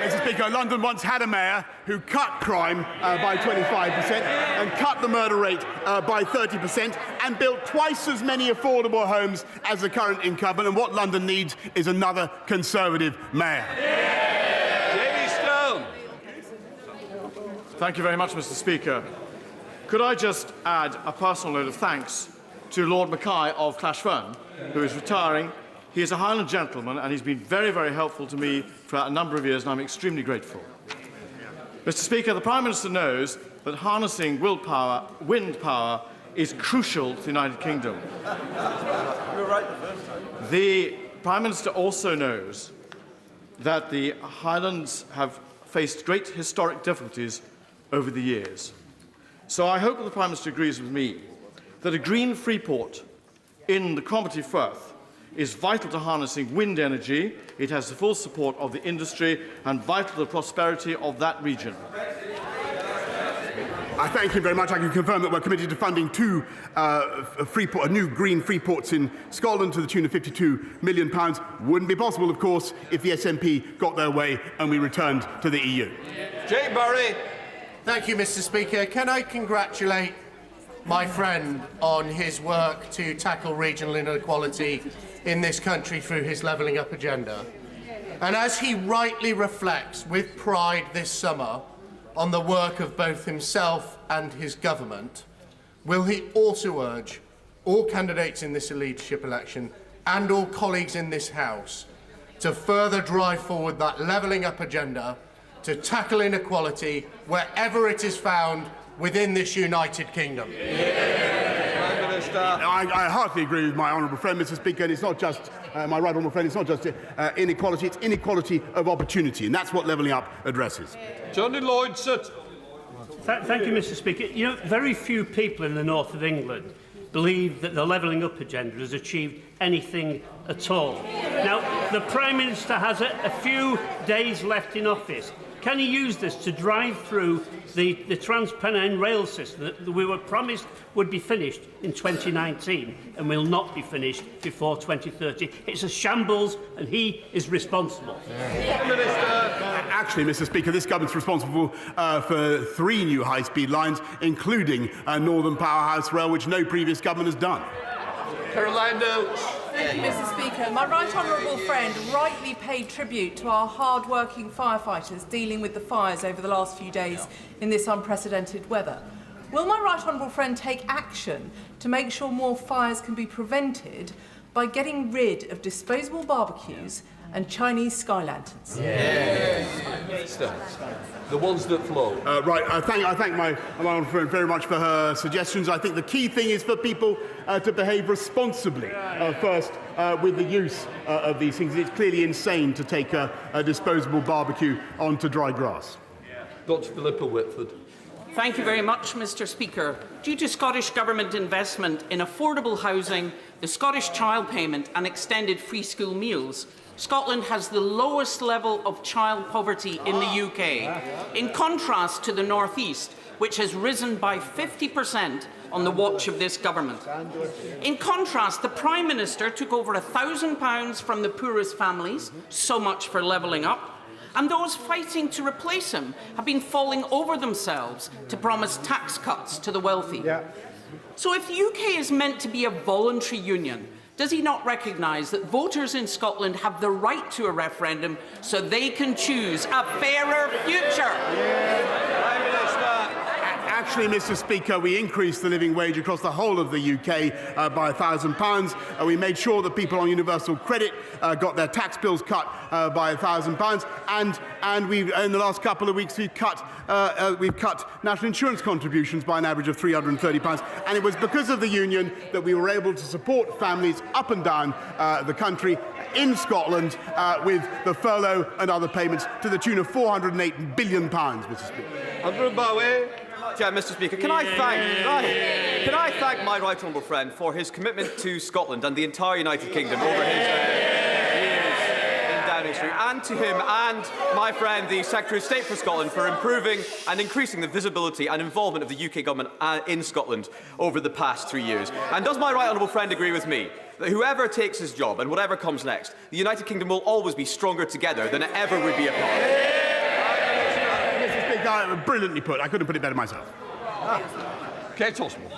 Mr. Speaker, London once had a mayor who cut crime by 25% and cut the murder rate by 30% and built twice as many affordable homes as the current incumbent. And what London needs is another Conservative mayor. Jamie Stone. Thank you very much, Mr. Speaker. Could I just add a personal note of thanks to Lord Mackay of Clashfern, who is retiring. He is a Highland gentleman, and he's been very, very helpful to me for a number of years, and I'm extremely grateful. Mr. Speaker, the Prime Minister knows that harnessing wind power is crucial to the United Kingdom. You're right the first time. The Prime Minister also knows that the Highlands have faced great historic difficulties over the years. So I hope that the Prime Minister agrees with me that a green freeport in the Cromarty Firth is vital to harnessing wind energy. It has the full support of the industry and vital to the prosperity of that region. I thank you very much. I can confirm that we're committed to funding two new green freeports in Scotland to the tune of £52 million. Wouldn't be possible, of course, if the SNP got their way and we returned to the EU. Jay Burry. Thank you, Mr. Speaker. Can I congratulate my friend on his work to tackle regional inequality in this country through his levelling up agenda? And as he rightly reflects with pride this summer on the work of both himself and his government, will he also urge all candidates in this leadership election and all colleagues in this House to further drive forward that levelling up agenda to tackle inequality wherever it is found within this United Kingdom? I heartily agree with my honourable friend, Mr. Speaker, and it's not just my right honourable friend. It's not just inequality; it's inequality of opportunity, and that's what levelling up addresses. Johnny Lloyd Sutton. Thank you, Mr. Speaker. You know, very few people in the north of England believe that the levelling up agenda has achieved anything at all. Now, the Prime Minister has a few days left in office. Can he use this to drive through the Trans-Pennine rail system that we were promised would be finished in 2019 and will not be finished before 2030? It's a shambles, and he is responsible. Actually, Mr. Speaker, this government's responsible for 3 new high-speed lines, including Northern Powerhouse Rail, which no previous government has done. Caroline Notes. Thank you, Mr. Speaker. My right honourable friend rightly paid tribute to our hard-working firefighters dealing with the fires over the last few days in this unprecedented weather. Will my right honourable friend take action to make sure more fires can be prevented by getting rid of disposable barbecues and Chinese sky lanterns? The ones that flow. Right, I thank my honourable friend very much for her suggestions. I think the key thing is for people to behave responsibly first with the use of these things. It's clearly insane to take a disposable barbecue onto dry grass. Dr. Philippa Whitford. Thank you very much, Mr. Speaker. Due to Scottish Government investment in affordable housing, the Scottish child payment and extended free school meals, Scotland has the lowest level of child poverty in the UK, in contrast to the North East, which has risen by 50% on the watch of this government. In contrast, the Prime Minister took over £1,000 from the poorest families, so much for levelling up, and those fighting to replace him have been falling over themselves to promise tax cuts to the wealthy. So if the UK is meant to be a voluntary union, does he not recognise that voters in Scotland have the right to a referendum so they can choose a fairer future? Actually, Mr. Speaker, we increased the living wage across the whole of the UK by £1,000. We made sure that people on universal credit got their tax bills cut by £1,000. And we've, in the last couple of weeks, we've cut national insurance contributions by an average of £330. And it was because of the union that we were able to support families up and down the country in Scotland with the furlough and other payments to the tune of £408 billion, Mr. Speaker. Mr. Speaker, can I thank my right honourable friend for his commitment to Scotland and the entire United Kingdom over his years in Downing Street, and to him and my friend, the Secretary of State for Scotland, for improving and increasing the visibility and involvement of the UK government in Scotland over the past 3 years. And does my right honourable friend agree with me that whoever takes his job and whatever comes next, the United Kingdom will always be stronger together than it ever would be apart? Mr. Speaker, brilliantly put. I couldn't put it better myself. Kate Osmond.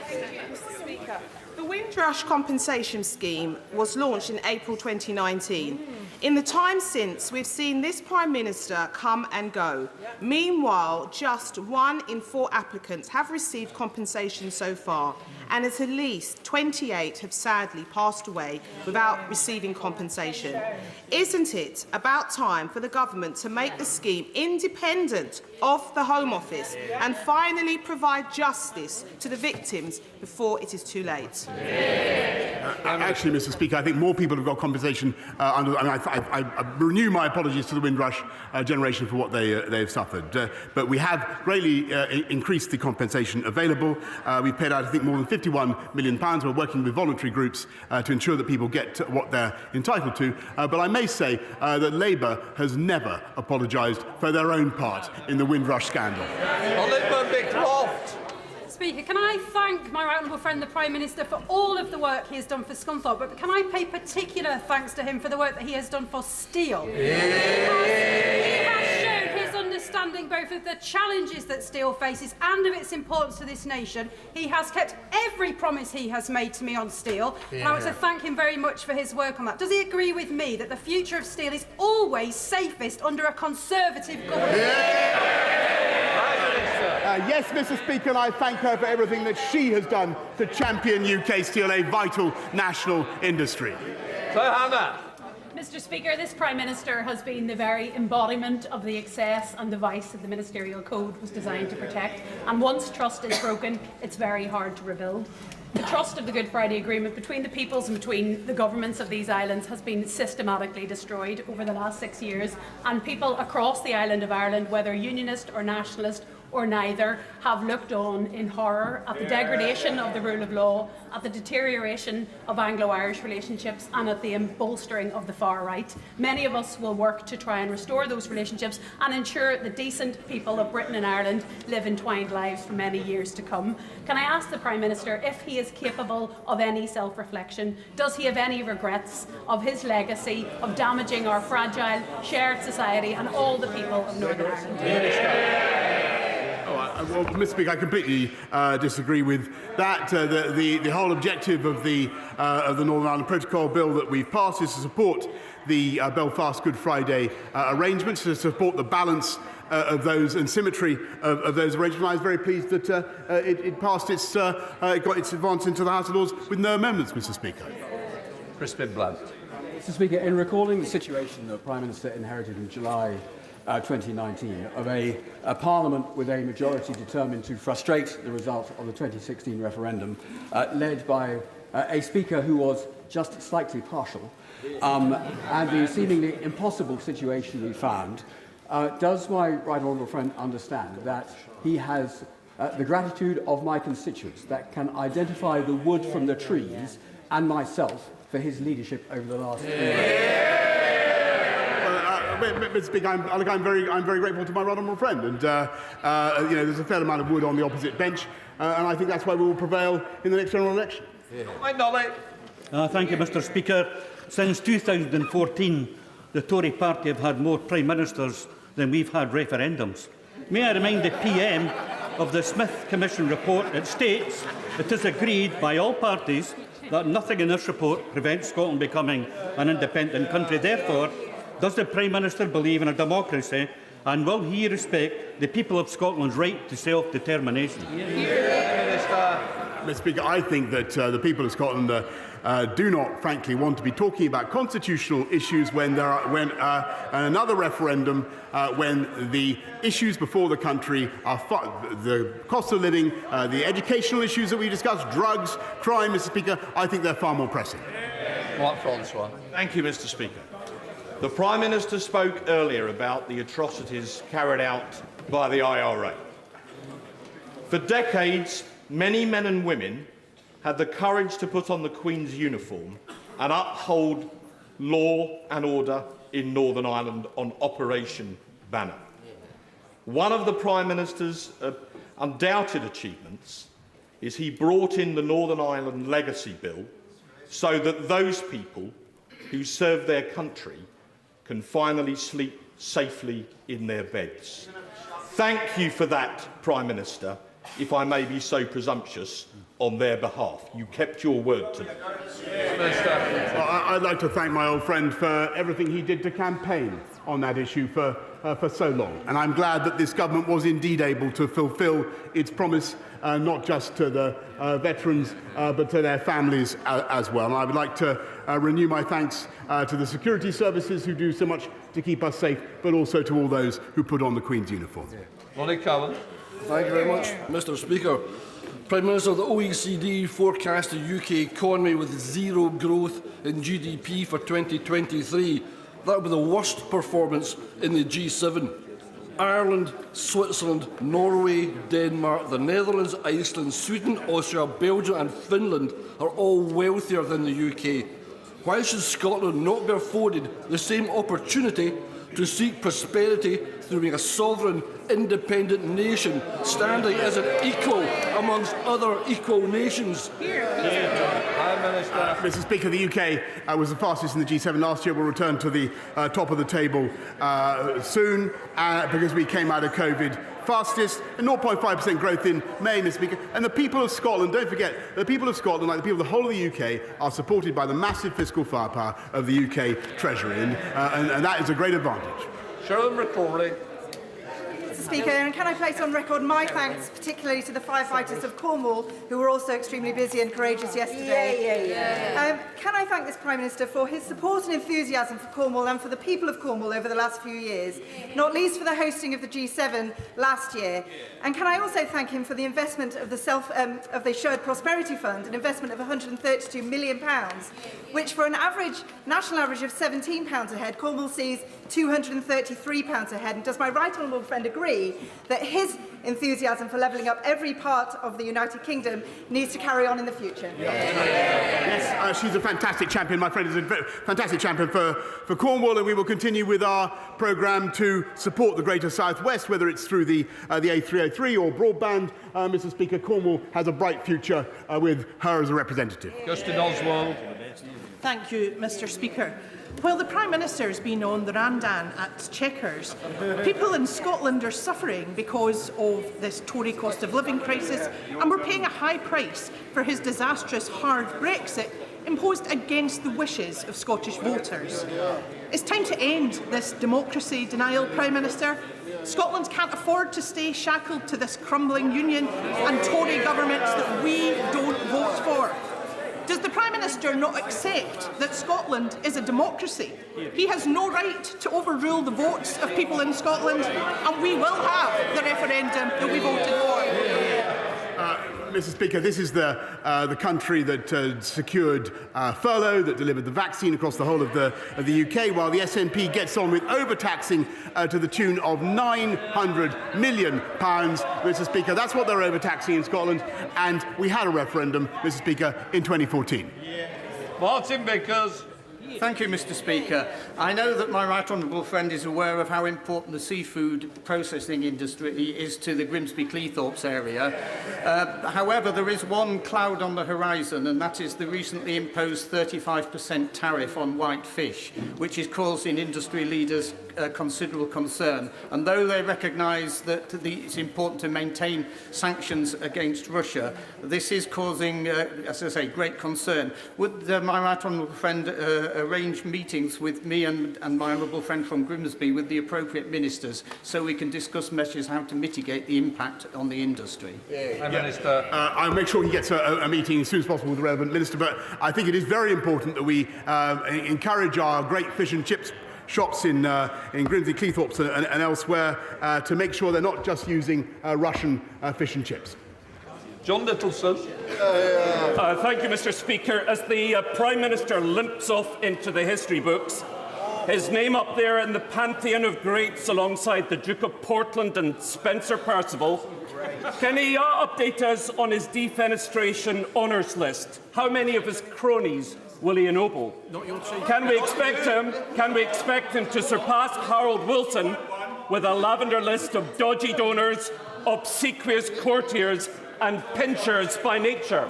Mr. Speaker, the Windrush compensation scheme was launched in April 2019. In the time since, we've seen this Prime Minister come and go. Meanwhile, just 1 in 4 applicants have received compensation so far, and at least 28 have sadly passed away without receiving compensation. Isn't it about time for the government to make the scheme independent of the Home Office and finally provide justice to the victims before it is too late? Actually, Mr. Speaker, I think more people have got compensation under. I renew my apologies to the Windrush generation for what they've suffered. But we have greatly increased the compensation available. We've paid out, I think, more than £51 million. We're working with voluntary groups to ensure that people get what they're entitled to. But I may say that Labour has never apologised for their own part in the Windrush scandal. Speaker, can I thank my right honourable friend, the Prime Minister, for all of the work he has done for Scunthorpe, but can I pay particular thanks to him for the work that he has done for steel? He has shown his understanding both of the challenges that steel faces and of its importance to this nation. He has kept every promise he has made to me on steel, and I want to thank him very much for his work on that. Does he agree with me that the future of steel is always safest under a Conservative government? Yes, Mr. Speaker, and I thank her for everything that she has done to champion UK steel, a vital national industry. Mr. Speaker, this Prime Minister has been the very embodiment of the excess and the vice that the Ministerial Code was designed to protect. And once trust is broken, it's very hard to rebuild. The trust of the Good Friday Agreement between the peoples and between the governments of these islands has been systematically destroyed over the last 6 years, and people across the island of Ireland, whether unionist or nationalist or neither, have looked on in horror at the degradation of the rule of law, at the deterioration of Anglo-Irish relationships, and at the bolstering of the far right. Many of us will work to try and restore those relationships and ensure the decent people of Britain and Ireland live entwined lives for many years to come. Can I ask the Prime Minister if he is capable of any self-reflection? Does he have any regrets of his legacy of damaging our fragile, shared society and all the people of Northern Ireland? Well, Mr. Speaker, I completely disagree with that. The whole objective of the Northern Ireland Protocol Bill that we've passed is to support the Belfast Good Friday arrangements, to support the balance of those and symmetry of those arrangements. I was very pleased that it passed it got its advance into the House of Lords with no amendments, Mr. Speaker. Crispin Blunt. Mr. Speaker, in recalling the situation the Prime Minister inherited in July 2019 of a Parliament with a majority determined to frustrate the result of the 2016 referendum, led by a Speaker who was just slightly partial, and the seemingly impossible situation we found, does my right honourable friend understand that he has the gratitude of my constituents that can identify the wood from the trees and myself for his leadership over the last few years? Mr. Speaker, I'm very grateful to my right honourable friend, and there's a fair amount of wood on the opposite bench, and I think that's why we will prevail in the next general election. Thank you, Mr. Speaker. Since 2014, the Tory party have had more Prime Ministers than we've had referendums. May I remind the PM of the Smith Commission report? It states it is agreed by all parties that nothing in this report prevents Scotland becoming an independent country. Therefore, does the Prime Minister believe in a democracy And will he respect the people of Scotland's right to self-determination? Mr. Speaker, I think that the people of Scotland do not, frankly, want to be talking about constitutional issues when another referendum, when the issues before the country are the cost of living, the educational issues that we discussed, drugs, crime, Mr. Speaker. I think they're far more pressing. Francois. Thank you, Mr. Speaker. The Prime Minister spoke earlier about the atrocities carried out by the IRA. For decades, many men and women had the courage to put on the Queen's uniform and uphold law and order in Northern Ireland on Operation Banner. One of the Prime Minister's undoubted achievements is he brought in the Northern Ireland Legacy Bill so that those people who serve their country can finally sleep safely in their beds. Thank you for that, Prime Minister, if I may be so presumptuous, on their behalf. You kept your word to them. I'd like to thank my old friend for everything he did to campaign on that issue for so long. And I'm glad that this government was indeed able to fulfil its promise, not just to the veterans, but to their families as well. And I would like to renew my thanks to the security services who do so much to keep us safe, but also to all those who put on the Queen's uniform. Lonnie Cullen. Thank you very much, Mr. Speaker. Prime Minister, the OECD forecast the UK economy with zero growth in GDP for 2023. That would be the worst performance in the G7. Ireland, Switzerland, Norway, Denmark, the Netherlands, Iceland, Sweden, Austria, Belgium and Finland are all wealthier than the UK. Why should Scotland not be afforded the same opportunity to seek prosperity through being a sovereign, independent nation, standing as an equal amongst other equal nations? Mr. Speaker, the UK was the fastest in the G7 last year. We'll return to the top of the table soon because we came out of COVID fastest, and 0.5% growth in May, Mr. Speaker. And the people of Scotland, don't forget, the people of Scotland, like the people of the whole of the UK, are supported by the massive fiscal firepower of the UK Treasury, and that is a great advantage. Sharon McCorley. Mr. Speaker, and can I place on record my thanks particularly to the firefighters of Cornwall, who were also extremely busy and courageous yesterday. Can I thank this Prime Minister for his support and enthusiasm for Cornwall and for the people of Cornwall over the last few years, not least for the hosting of the G7 last year. And can I also thank him for the investment of the Shared Prosperity Fund, an investment of £132 million, which for an national average of £17 a head, Cornwall sees £233 a head. And does my right honourable friend agree that his enthusiasm for levelling up every part of the United Kingdom needs to carry on in the future? Yes, she's a fantastic champion. My friend is a fantastic champion for Cornwall, and we will continue with our programme to support the Greater South West, whether it's through the A303 or broadband. Mr. Speaker, Cornwall has a bright future with her as a representative. Justin Oswald. Thank you, Mr. Speaker. While the Prime Minister has been on the Randan at Chequers, people in Scotland are suffering because of this Tory cost of living crisis, and we're paying a high price for his disastrous hard Brexit imposed against the wishes of Scottish voters. It's time to end this democracy denial, Prime Minister. Scotland can't afford to stay shackled to this crumbling union and Tory governments that we don't vote for. Does the Prime Minister not accept that Scotland is a democracy? He has no right to overrule the votes of people in Scotland, and we will have the referendum that we voted for. Mr. Speaker, this is the country that secured furlough, that delivered the vaccine across the whole of the UK, while the SNP gets on with overtaxing to the tune of £900 million. Mr. Speaker, that's what they're overtaxing in Scotland, and we had a referendum, Mr. Speaker, in 2014. Martin Vickers. Thank you, Mr. Speaker. I know that my right honourable friend is aware of how important the seafood processing industry is to the Grimsby-Cleethorpes area. However, there is one cloud on the horizon, and that is the recently imposed 35% tariff on white fish, which is causing industry leaders considerable concern. And though they recognise that it's important to maintain sanctions against Russia, this is causing, as I say, great concern. Would my right honourable friend arrange meetings with me and my honourable friend from Grimsby with the appropriate ministers so we can discuss measures how to mitigate the impact on the industry? Minister. I'll make sure he gets a meeting as soon as possible with the relevant minister, but I think it is very important that we encourage our great fish and chips shops in Grimsby, Cleethorpes and elsewhere to make sure they're not just using Russian fish and chips. John Littleson. Thank you, Mr. Speaker. As the Prime Minister limps off into the history books, his name up there in the pantheon of greats alongside the Duke of Portland and Spencer Perceval, can he update us on his defenestration honours list? How many of his cronies will he ennoble? Can we expect him to surpass Harold Wilson with a lavender list of dodgy donors, obsequious courtiers and pinchers by nature?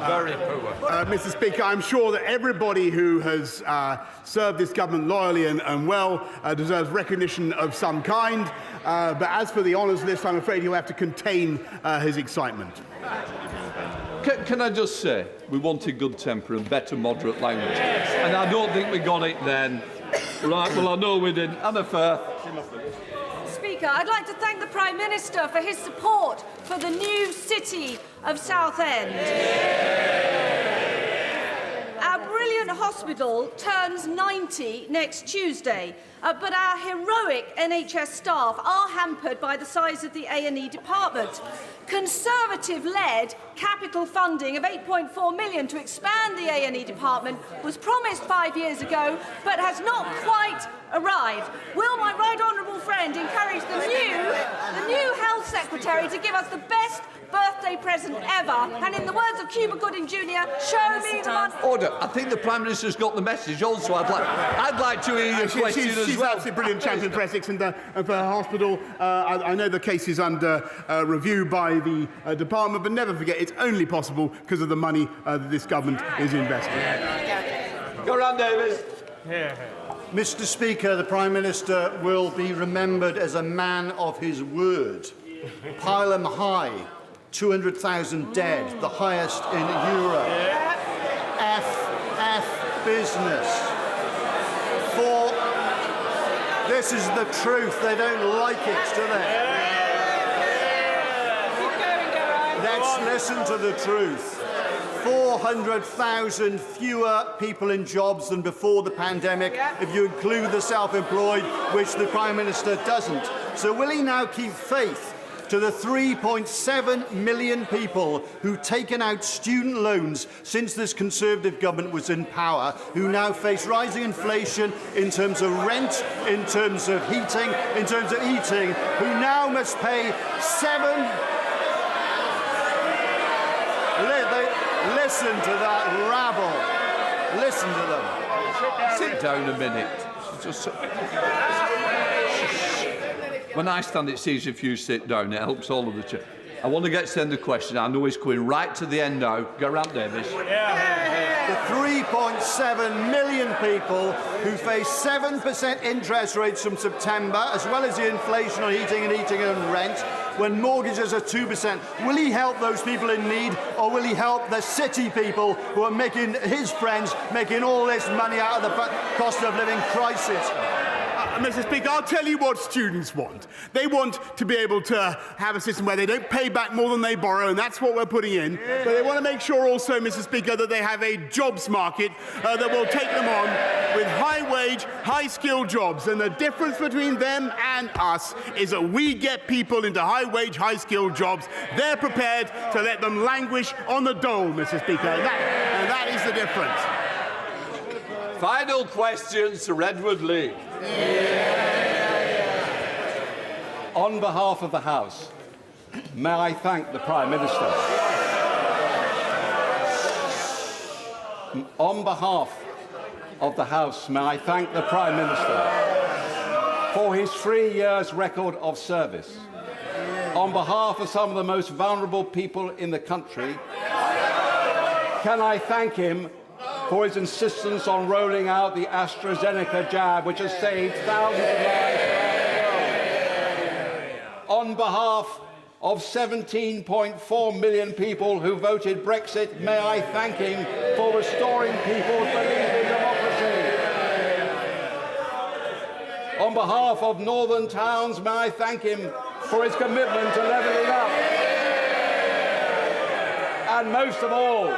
Very poor. Mr. Speaker, I'm sure that everybody who has served this government loyally and well deserves recognition of some kind. But as for the honours list, I'm afraid he'll have to contain his excitement. Can I just say, we wanted good temper and better moderate language. And I don't think we got it then. Right, well, I know we didn't. Anna Firth. Speaker, I'd like to thank the Prime Minister for his support for the new city of Southend. Our brilliant hospital turns 90 next Tuesday, but our heroic NHS staff are hampered by the size of the A&E department. Conservative-led capital funding of £8.4 million to expand the A&E department was promised 5 years ago, but has not quite arrived. Will my right honourable friend encourage the new Health Secretary to give us the best birthday present ever? And in the words of Cuba Gooding Jr., show me the money. Order. I think the Prime Minister's got the message. Also, I'd like to hear your question as well. She's absolutely brilliant champion for Essex and for her hospital. I know the case is under review by the department, but never forget it's only possible because of the money that this government is investing. Go round, Davis. Mr. Speaker, the Prime Minister will be remembered as a man of his word. Pile 'em high, 200,000 dead, the highest in Europe. F business. This is the truth. They don't like it, do they? Let's listen to the truth. 400,000 fewer people in jobs than before the pandemic, if you include the self-employed, which the Prime Minister doesn't. So will he now keep faith to the 3.7 million people who've taken out student loans since this Conservative government was in power, who now face rising inflation in terms of rent, in terms of heating, in terms of eating, who now must pay Listen to that rabble. Listen to them. Sit down a minute. When I stand, it's easy if you sit down. It helps all of the chairs. I want to get to the end of the question. I know he's going right to the end now. Go round, Davis. The 3.7 million people who face 7% interest rates from September, as well as the inflation on heating and rent, when mortgages are 2%. Will he help those people in need, or will he help the city people who are making his friends making all this money out of the cost of living crisis? Mr. Speaker, I'll tell you what students want. They want to be able to have a system where they don't pay back more than they borrow, and that's what we're putting in. But they want to make sure also, Mr. Speaker, that they have a jobs market that will take them on with high-wage, high-skilled jobs. And the difference between them and us is that we get people into high-wage, high-skilled jobs. They're prepared to let them languish on the dole, Mr. Speaker. And that is the difference. Final question, Sir Edward Lee. On behalf of the House, may I thank the Prime Minister. On behalf of the House, may I thank the Prime Minister for his 3 years' record of service. On behalf of some of the most vulnerable people in the country, can I thank him for his insistence on rolling out the AstraZeneca jab, which has saved thousands of lives around the world. On behalf of 17.4 million people who voted Brexit, may I thank him for restoring people's belief in democracy. On behalf of northern towns, may I thank him for his commitment to levelling up. And most of all,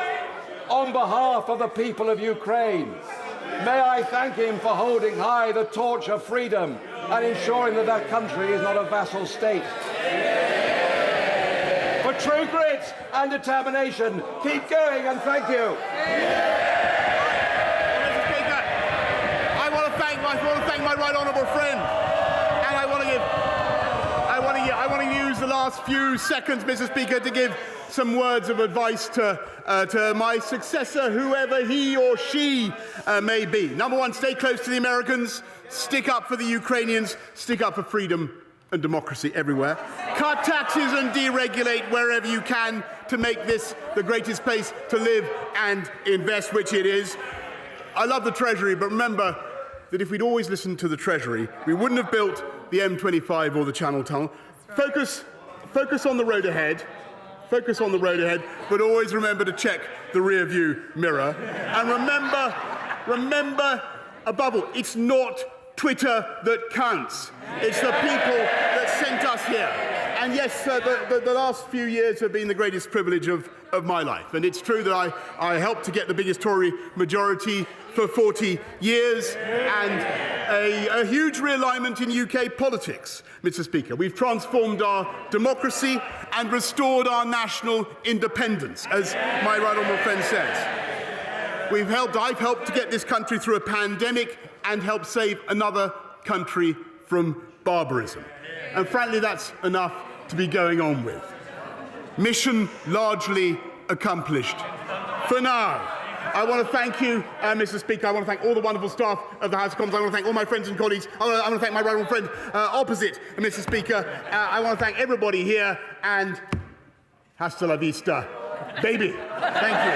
on behalf of the people of Ukraine, may I thank him for holding high the torch of freedom and ensuring that that country is not a vassal state. For true grit and determination, keep going and thank you. I want to thank my right honourable friend, and I want to use the last few seconds, Mr. Speaker, to give some words of advice to my successor, whoever he or she may be. Number one, stay close to the Americans, stick up for the Ukrainians, stick up for freedom and democracy everywhere. Cut taxes and deregulate wherever you can to make this the greatest place to live and invest, which it is. I love the Treasury, but remember that if we'd always listened to the Treasury, we wouldn't have built the M25 or the Channel Tunnel. Focus on the road ahead. Focus on the road ahead, but always remember to check the rear-view mirror. And remember, above all, it's not Twitter that counts. It's the people that sent us here. And yes, the last few years have been the greatest privilege of my life. And it's true that I helped to get the biggest Tory majority for 40 years and a huge realignment in UK politics, Mr. Speaker. We've transformed our democracy and restored our national independence, as my right honourable friend says. I've helped to get this country through a pandemic and helped save another country from barbarism. And frankly, that's enough to be going on with. Mission largely accomplished. For now, I want to thank you, Mr. Speaker. I want to thank all the wonderful staff of the House of Commons. I want to thank all my friends and colleagues. I want to thank my right honourable friend opposite, Mr. Speaker. I want to thank everybody here, and hasta la vista, baby. Thank you.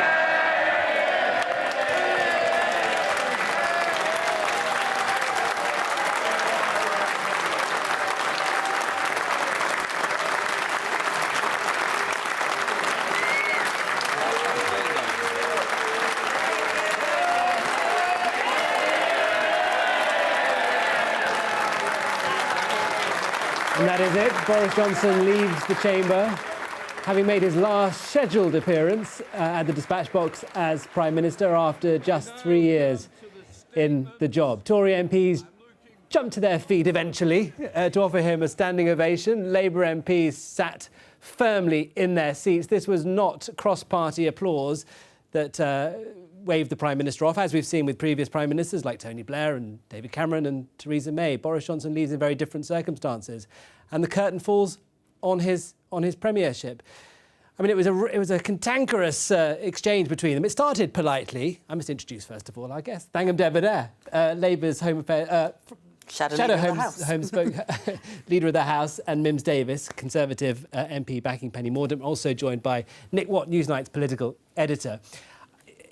And that is it. Boris Johnson leaves the chamber, having made his last scheduled appearance at the dispatch box as Prime Minister after just 3 years in the job. Tory MPs jumped to their feet eventually to offer him a standing ovation. Labour MPs sat firmly in their seats. This was not cross-party applause that waved the Prime Minister off, as we've seen with previous Prime Ministers like Tony Blair and David Cameron and Theresa May. Boris Johnson leaves in very different circumstances, and the curtain falls on his premiership. I mean, it was a cantankerous exchange between them. It started politely. I must introduce, first of all, I guess, Thangam Devadair, Labour's Home Affairs... Shadow Home Leader of the House, and Mims Davis, Conservative MP backing Penny Mordaunt, also joined by Nick Watt, Newsnight's political editor.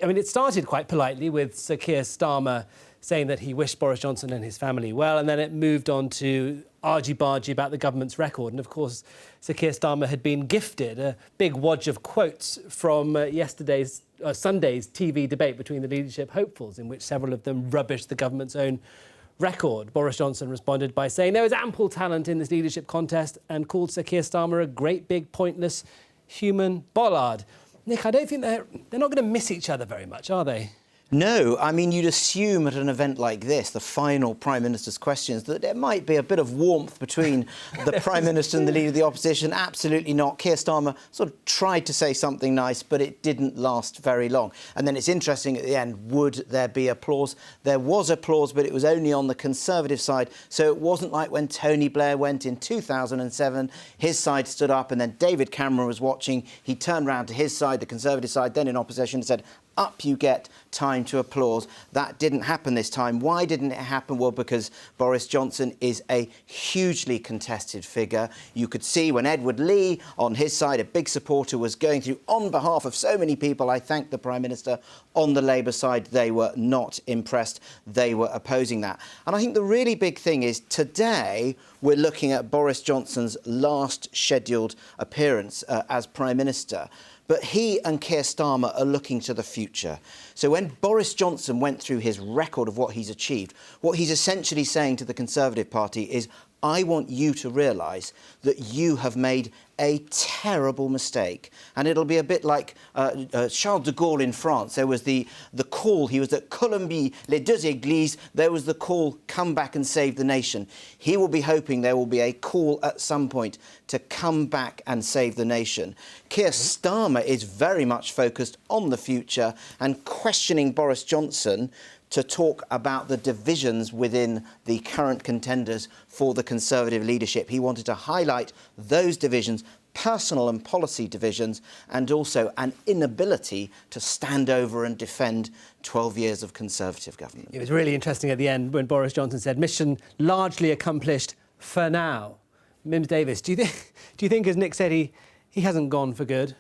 I mean, it started quite politely with Sir Keir Starmer saying that he wished Boris Johnson and his family well, and then it moved on to argy-bargy about the government's record. And, of course, Sir Keir Starmer had been gifted a big wodge of quotes from Sunday's TV debate between the leadership hopefuls, in which several of them rubbished the government's own record. Boris Johnson responded by saying there was ample talent in this leadership contest and called Sir Keir Starmer a great big pointless human bollard. Nick, I don't think they're not going to miss each other very much, are they? No, I mean, you'd assume at an event like this, the final Prime Minister's questions, that there might be a bit of warmth between the Prime Minister and the Leader of the Opposition. Absolutely not. Keir Starmer sort of tried to say something nice, but it didn't last very long. And then it's interesting at the end, would there be applause? There was applause, but it was only on the Conservative side. So it wasn't like when Tony Blair went in 2007, his side stood up, and then David Cameron was watching. He turned round to his side, the Conservative side, then in opposition, and said, up you get, time to applause. That didn't happen this time. Why didn't it happen? Well, because Boris Johnson is a hugely contested figure. You could see when Edward Lee, on his side, a big supporter, was going through on behalf of so many people. I thank the Prime Minister. On the Labour side, they were not impressed. They were opposing that. And I think the really big thing is today we're looking at Boris Johnson's last scheduled appearance as Prime Minister. But he and Keir Starmer are looking to the future. So when Boris Johnson went through his record of what he's achieved, what he's essentially saying to the Conservative Party is, I want you to realise that you have made a terrible mistake. And it'll be a bit like Charles de Gaulle in France. There was the call, he was at Colombie, les deux églises, there was the call, come back and save the nation. He will be hoping there will be a call at some point to come back and save the nation. Keir Starmer is very much focused on the future and questioning Boris Johnson to talk about the divisions within the current contenders for the Conservative leadership. He wanted to highlight those divisions, personal and policy divisions, and also an inability to stand over and defend 12 years of Conservative government. It was really interesting at the end when Boris Johnson said, mission largely accomplished for now. Mims Davis, do you think, as Nick said, he hasn't gone for good?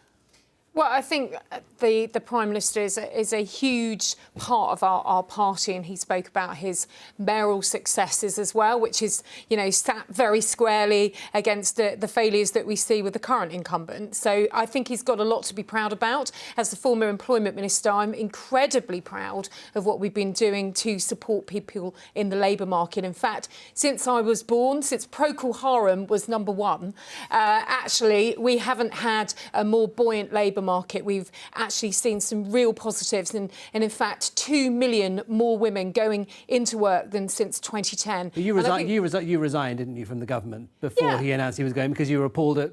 Well, I think the Prime Minister is a huge part of our party, and he spoke about his mayoral successes as well, which is, you know, sat very squarely against the failures that we see with the current incumbent. So I think he's got a lot to be proud about. As the former Employment Minister, I'm incredibly proud of what we've been doing to support people in the labour market. In fact, since I was born, since Procol Harum was #1, actually, we haven't had a more buoyant labour market. We've actually seen some real positives and in fact 2 million more women going into work than since 2010. You resigned, didn't you, from the government before he announced he was going because you were appalled at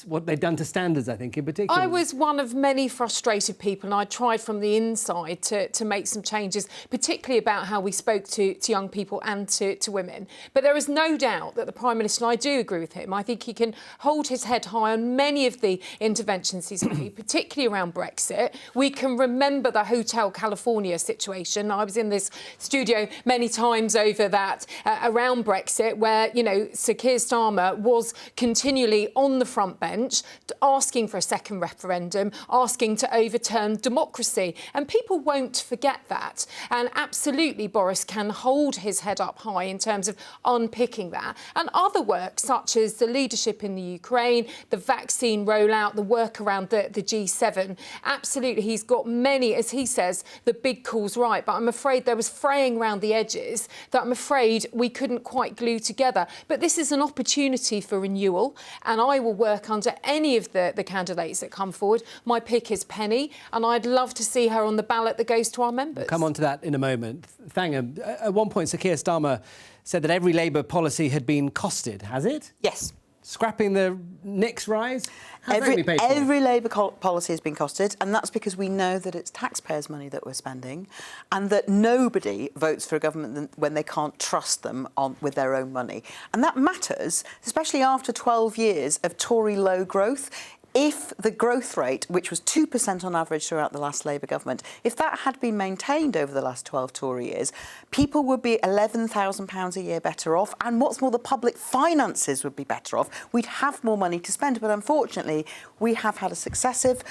what they'd done to standards, I think, in particular. I was one of many frustrated people, and I tried from the inside to make some changes, particularly about how we spoke to young people and to women. But there is no doubt that the Prime Minister, and I do agree with him, I think he can hold his head high on many of the interventions he's made, particularly around Brexit. We can remember the Hotel California situation. I was in this studio many times over that, around Brexit, where, you know, Sir Keir Starmer was continually on the front bench, asking for a second referendum, asking to overturn democracy. And people won't forget that. And absolutely, Boris can hold his head up high in terms of unpicking that. And other work, such as the leadership in the Ukraine, the vaccine rollout, the work around the G7, absolutely, he's got many, as he says, the big calls right. But I'm afraid there was fraying around the edges that I'm afraid we couldn't quite glue together. But this is an opportunity for renewal, and I will work under any of the candidates that come forward. My pick is Penny, and I'd love to see her on the ballot that goes to our members. We'll come on to that in a moment. Thanga, at one point, Sir Keir Starmer said that every Labour policy had been costed. Has it? Yes. Scrapping the Nix rise? Every Labour policy has been costed, and that's because we know that it's taxpayers' money that we're spending, and that nobody votes for a government when they can't trust them with their own money. And that matters, especially after 12 years of Tory low growth. If the growth rate, which was 2% on average throughout the last Labour government, if that had been maintained over the last 12 Tory years, people would be £11,000 a year better off, and what's more, the public finances would be better off. We'd have more money to spend, but unfortunately, we have had successive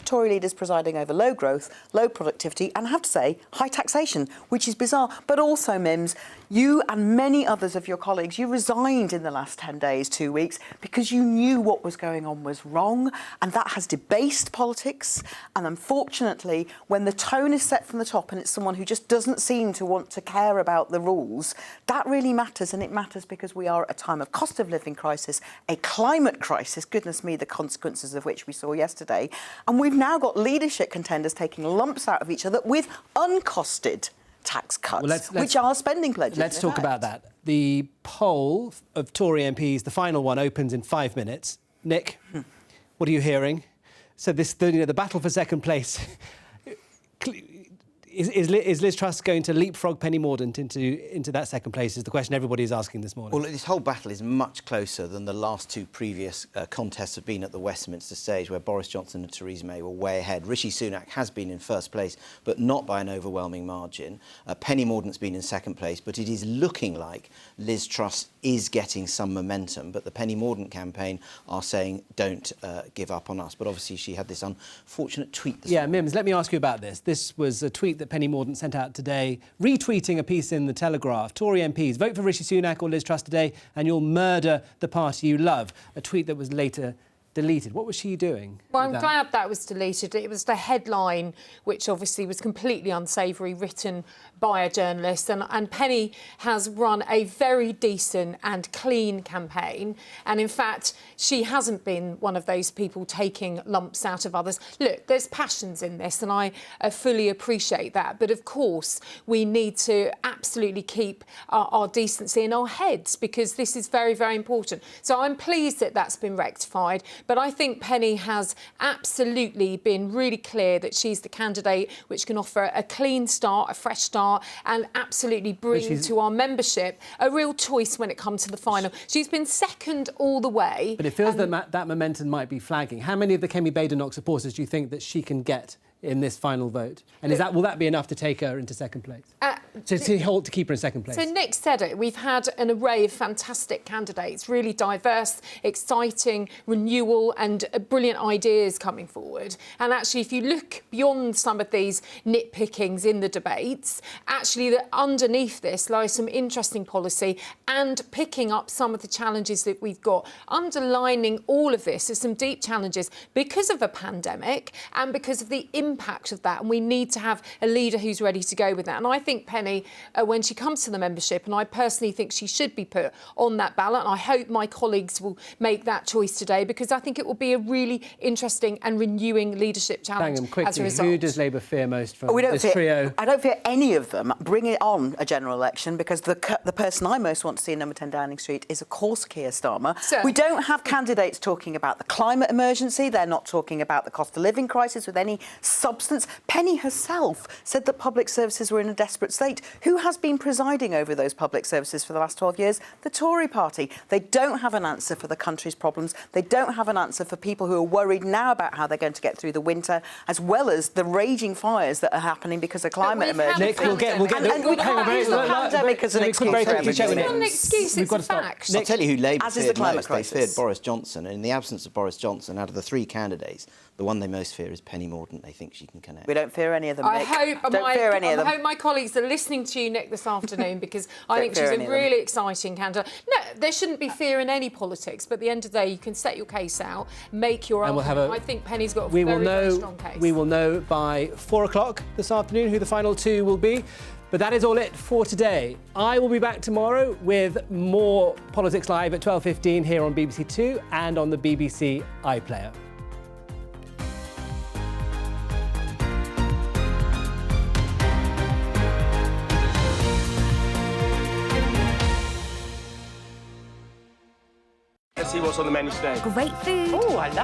Tory leaders presiding over low growth, low productivity, and I have to say, high taxation, which is bizarre. But also, Mims, you and many others of your colleagues, you resigned in the last 10 days, 2 weeks, because you knew what was going on was wrong, and that has debased politics. And unfortunately, when the tone is set from the top and it's someone who just doesn't seem to want to care about the rules, that really matters. And it matters because we are at a time of cost of living crisis, a climate crisis, goodness me, the consequences of which we saw yesterday. And we've now got leadership contenders taking lumps out of each other with uncosted tax cuts, which are spending pledges. Let's talk about that. The poll of Tory MPs, the final one, opens in 5 minutes. Nick, what are you hearing? So the battle for second place Is Liz Truss going to leapfrog Penny Mordaunt into that second place is the question everybody is asking this morning. Well, this whole battle is much closer than the last two previous contests have been at the Westminster stage, where Boris Johnson and Theresa May were way ahead. Rishi Sunak has been in first place, but not by an overwhelming margin. Penny Mordaunt's been in second place, but it is looking like Liz Truss is getting some momentum. But the Penny Mordaunt campaign are saying, don't give up on us. But obviously she had this unfortunate tweet this morning. Mims, let me ask you about this. This was a tweet that Penny Mordaunt sent out today, retweeting a piece in The Telegraph. Tory MPs, vote for Rishi Sunak or Liz Truss today and you'll murder the party you love. A tweet that was later deleted. What was she doing? Well, I'm glad that was deleted. It was the headline, which obviously was completely unsavoury, written by a journalist. And Penny has run a very decent and clean campaign. And in fact, she hasn't been one of those people taking lumps out of others. Look, there's passions in this, and I fully appreciate that. But of course, we need to absolutely keep our decency in our heads, because this is very, very important. So I'm pleased that that's been rectified. But I think Penny has absolutely been really clear that she's the candidate which can offer a clean start, a fresh start, and absolutely bring to our membership a real choice when it comes to the final. She's been second all the way. But it feels that that momentum might be flagging. How many of the Kemi Badenoch supporters do you think that she can get in this final vote? And will that be enough to take her into second place? To keep her in second place? So Nick said it. We've had an array of fantastic candidates, really diverse, exciting, renewal and brilliant ideas coming forward. And actually, if you look beyond some of these nitpickings in the debates, actually underneath this lies some interesting policy and picking up some of the challenges that we've got. Underlining all of this is some deep challenges because of a pandemic and because of the impact of that, and we need to have a leader who's ready to go with that. And I think Penny, when she comes to the membership, and I personally think she should be put on that ballot, and I hope my colleagues will make that choice today, because I think it will be a really interesting and renewing leadership challenge as a result. Who does Labour fear most from this trio? I don't fear any of them. Bring it on a general election, because the person I most want to see in number 10 Downing Street is, of course, Keir Starmer. Sir. We don't have candidates talking about the climate emergency. They're not talking about the cost of living crisis with any substance. Penny herself said that public services were in a desperate state. Who has been presiding over those public services for the last 12 years? The Tory party. They don't have an answer for the country's problems. They don't have an answer for people who are worried now about how they're going to get through the winter, as well as the raging fires that are happening because of climate emergency. Nick, we'll get we can't use the pandemic as an excuse for everything. It's not an excuse, it's a fact. I'll tell you who Labour As is the feared climate most. crisis. They feared Boris Johnson, and in the absence of Boris Johnson, out of the three candidates, the one they most fear is Penny Mordaunt. They think she can connect. We don't fear any of them, I Nick. hope Don't fear any of them. I hope my colleagues are listening to you, Nick, this afternoon, because I think she's a really exciting candidate. No, there shouldn't be fear in any politics, but at the end of the day, you can set your case out, make your own. I think Penny's got a very strong case. We will know by 4 o'clock this afternoon who the final two will be. But that is all it for today. I will be back tomorrow with more Politics Live at 12:15 here on BBC Two and on the BBC iPlayer. Let's see what's on the menu today. Great food. Oh, I love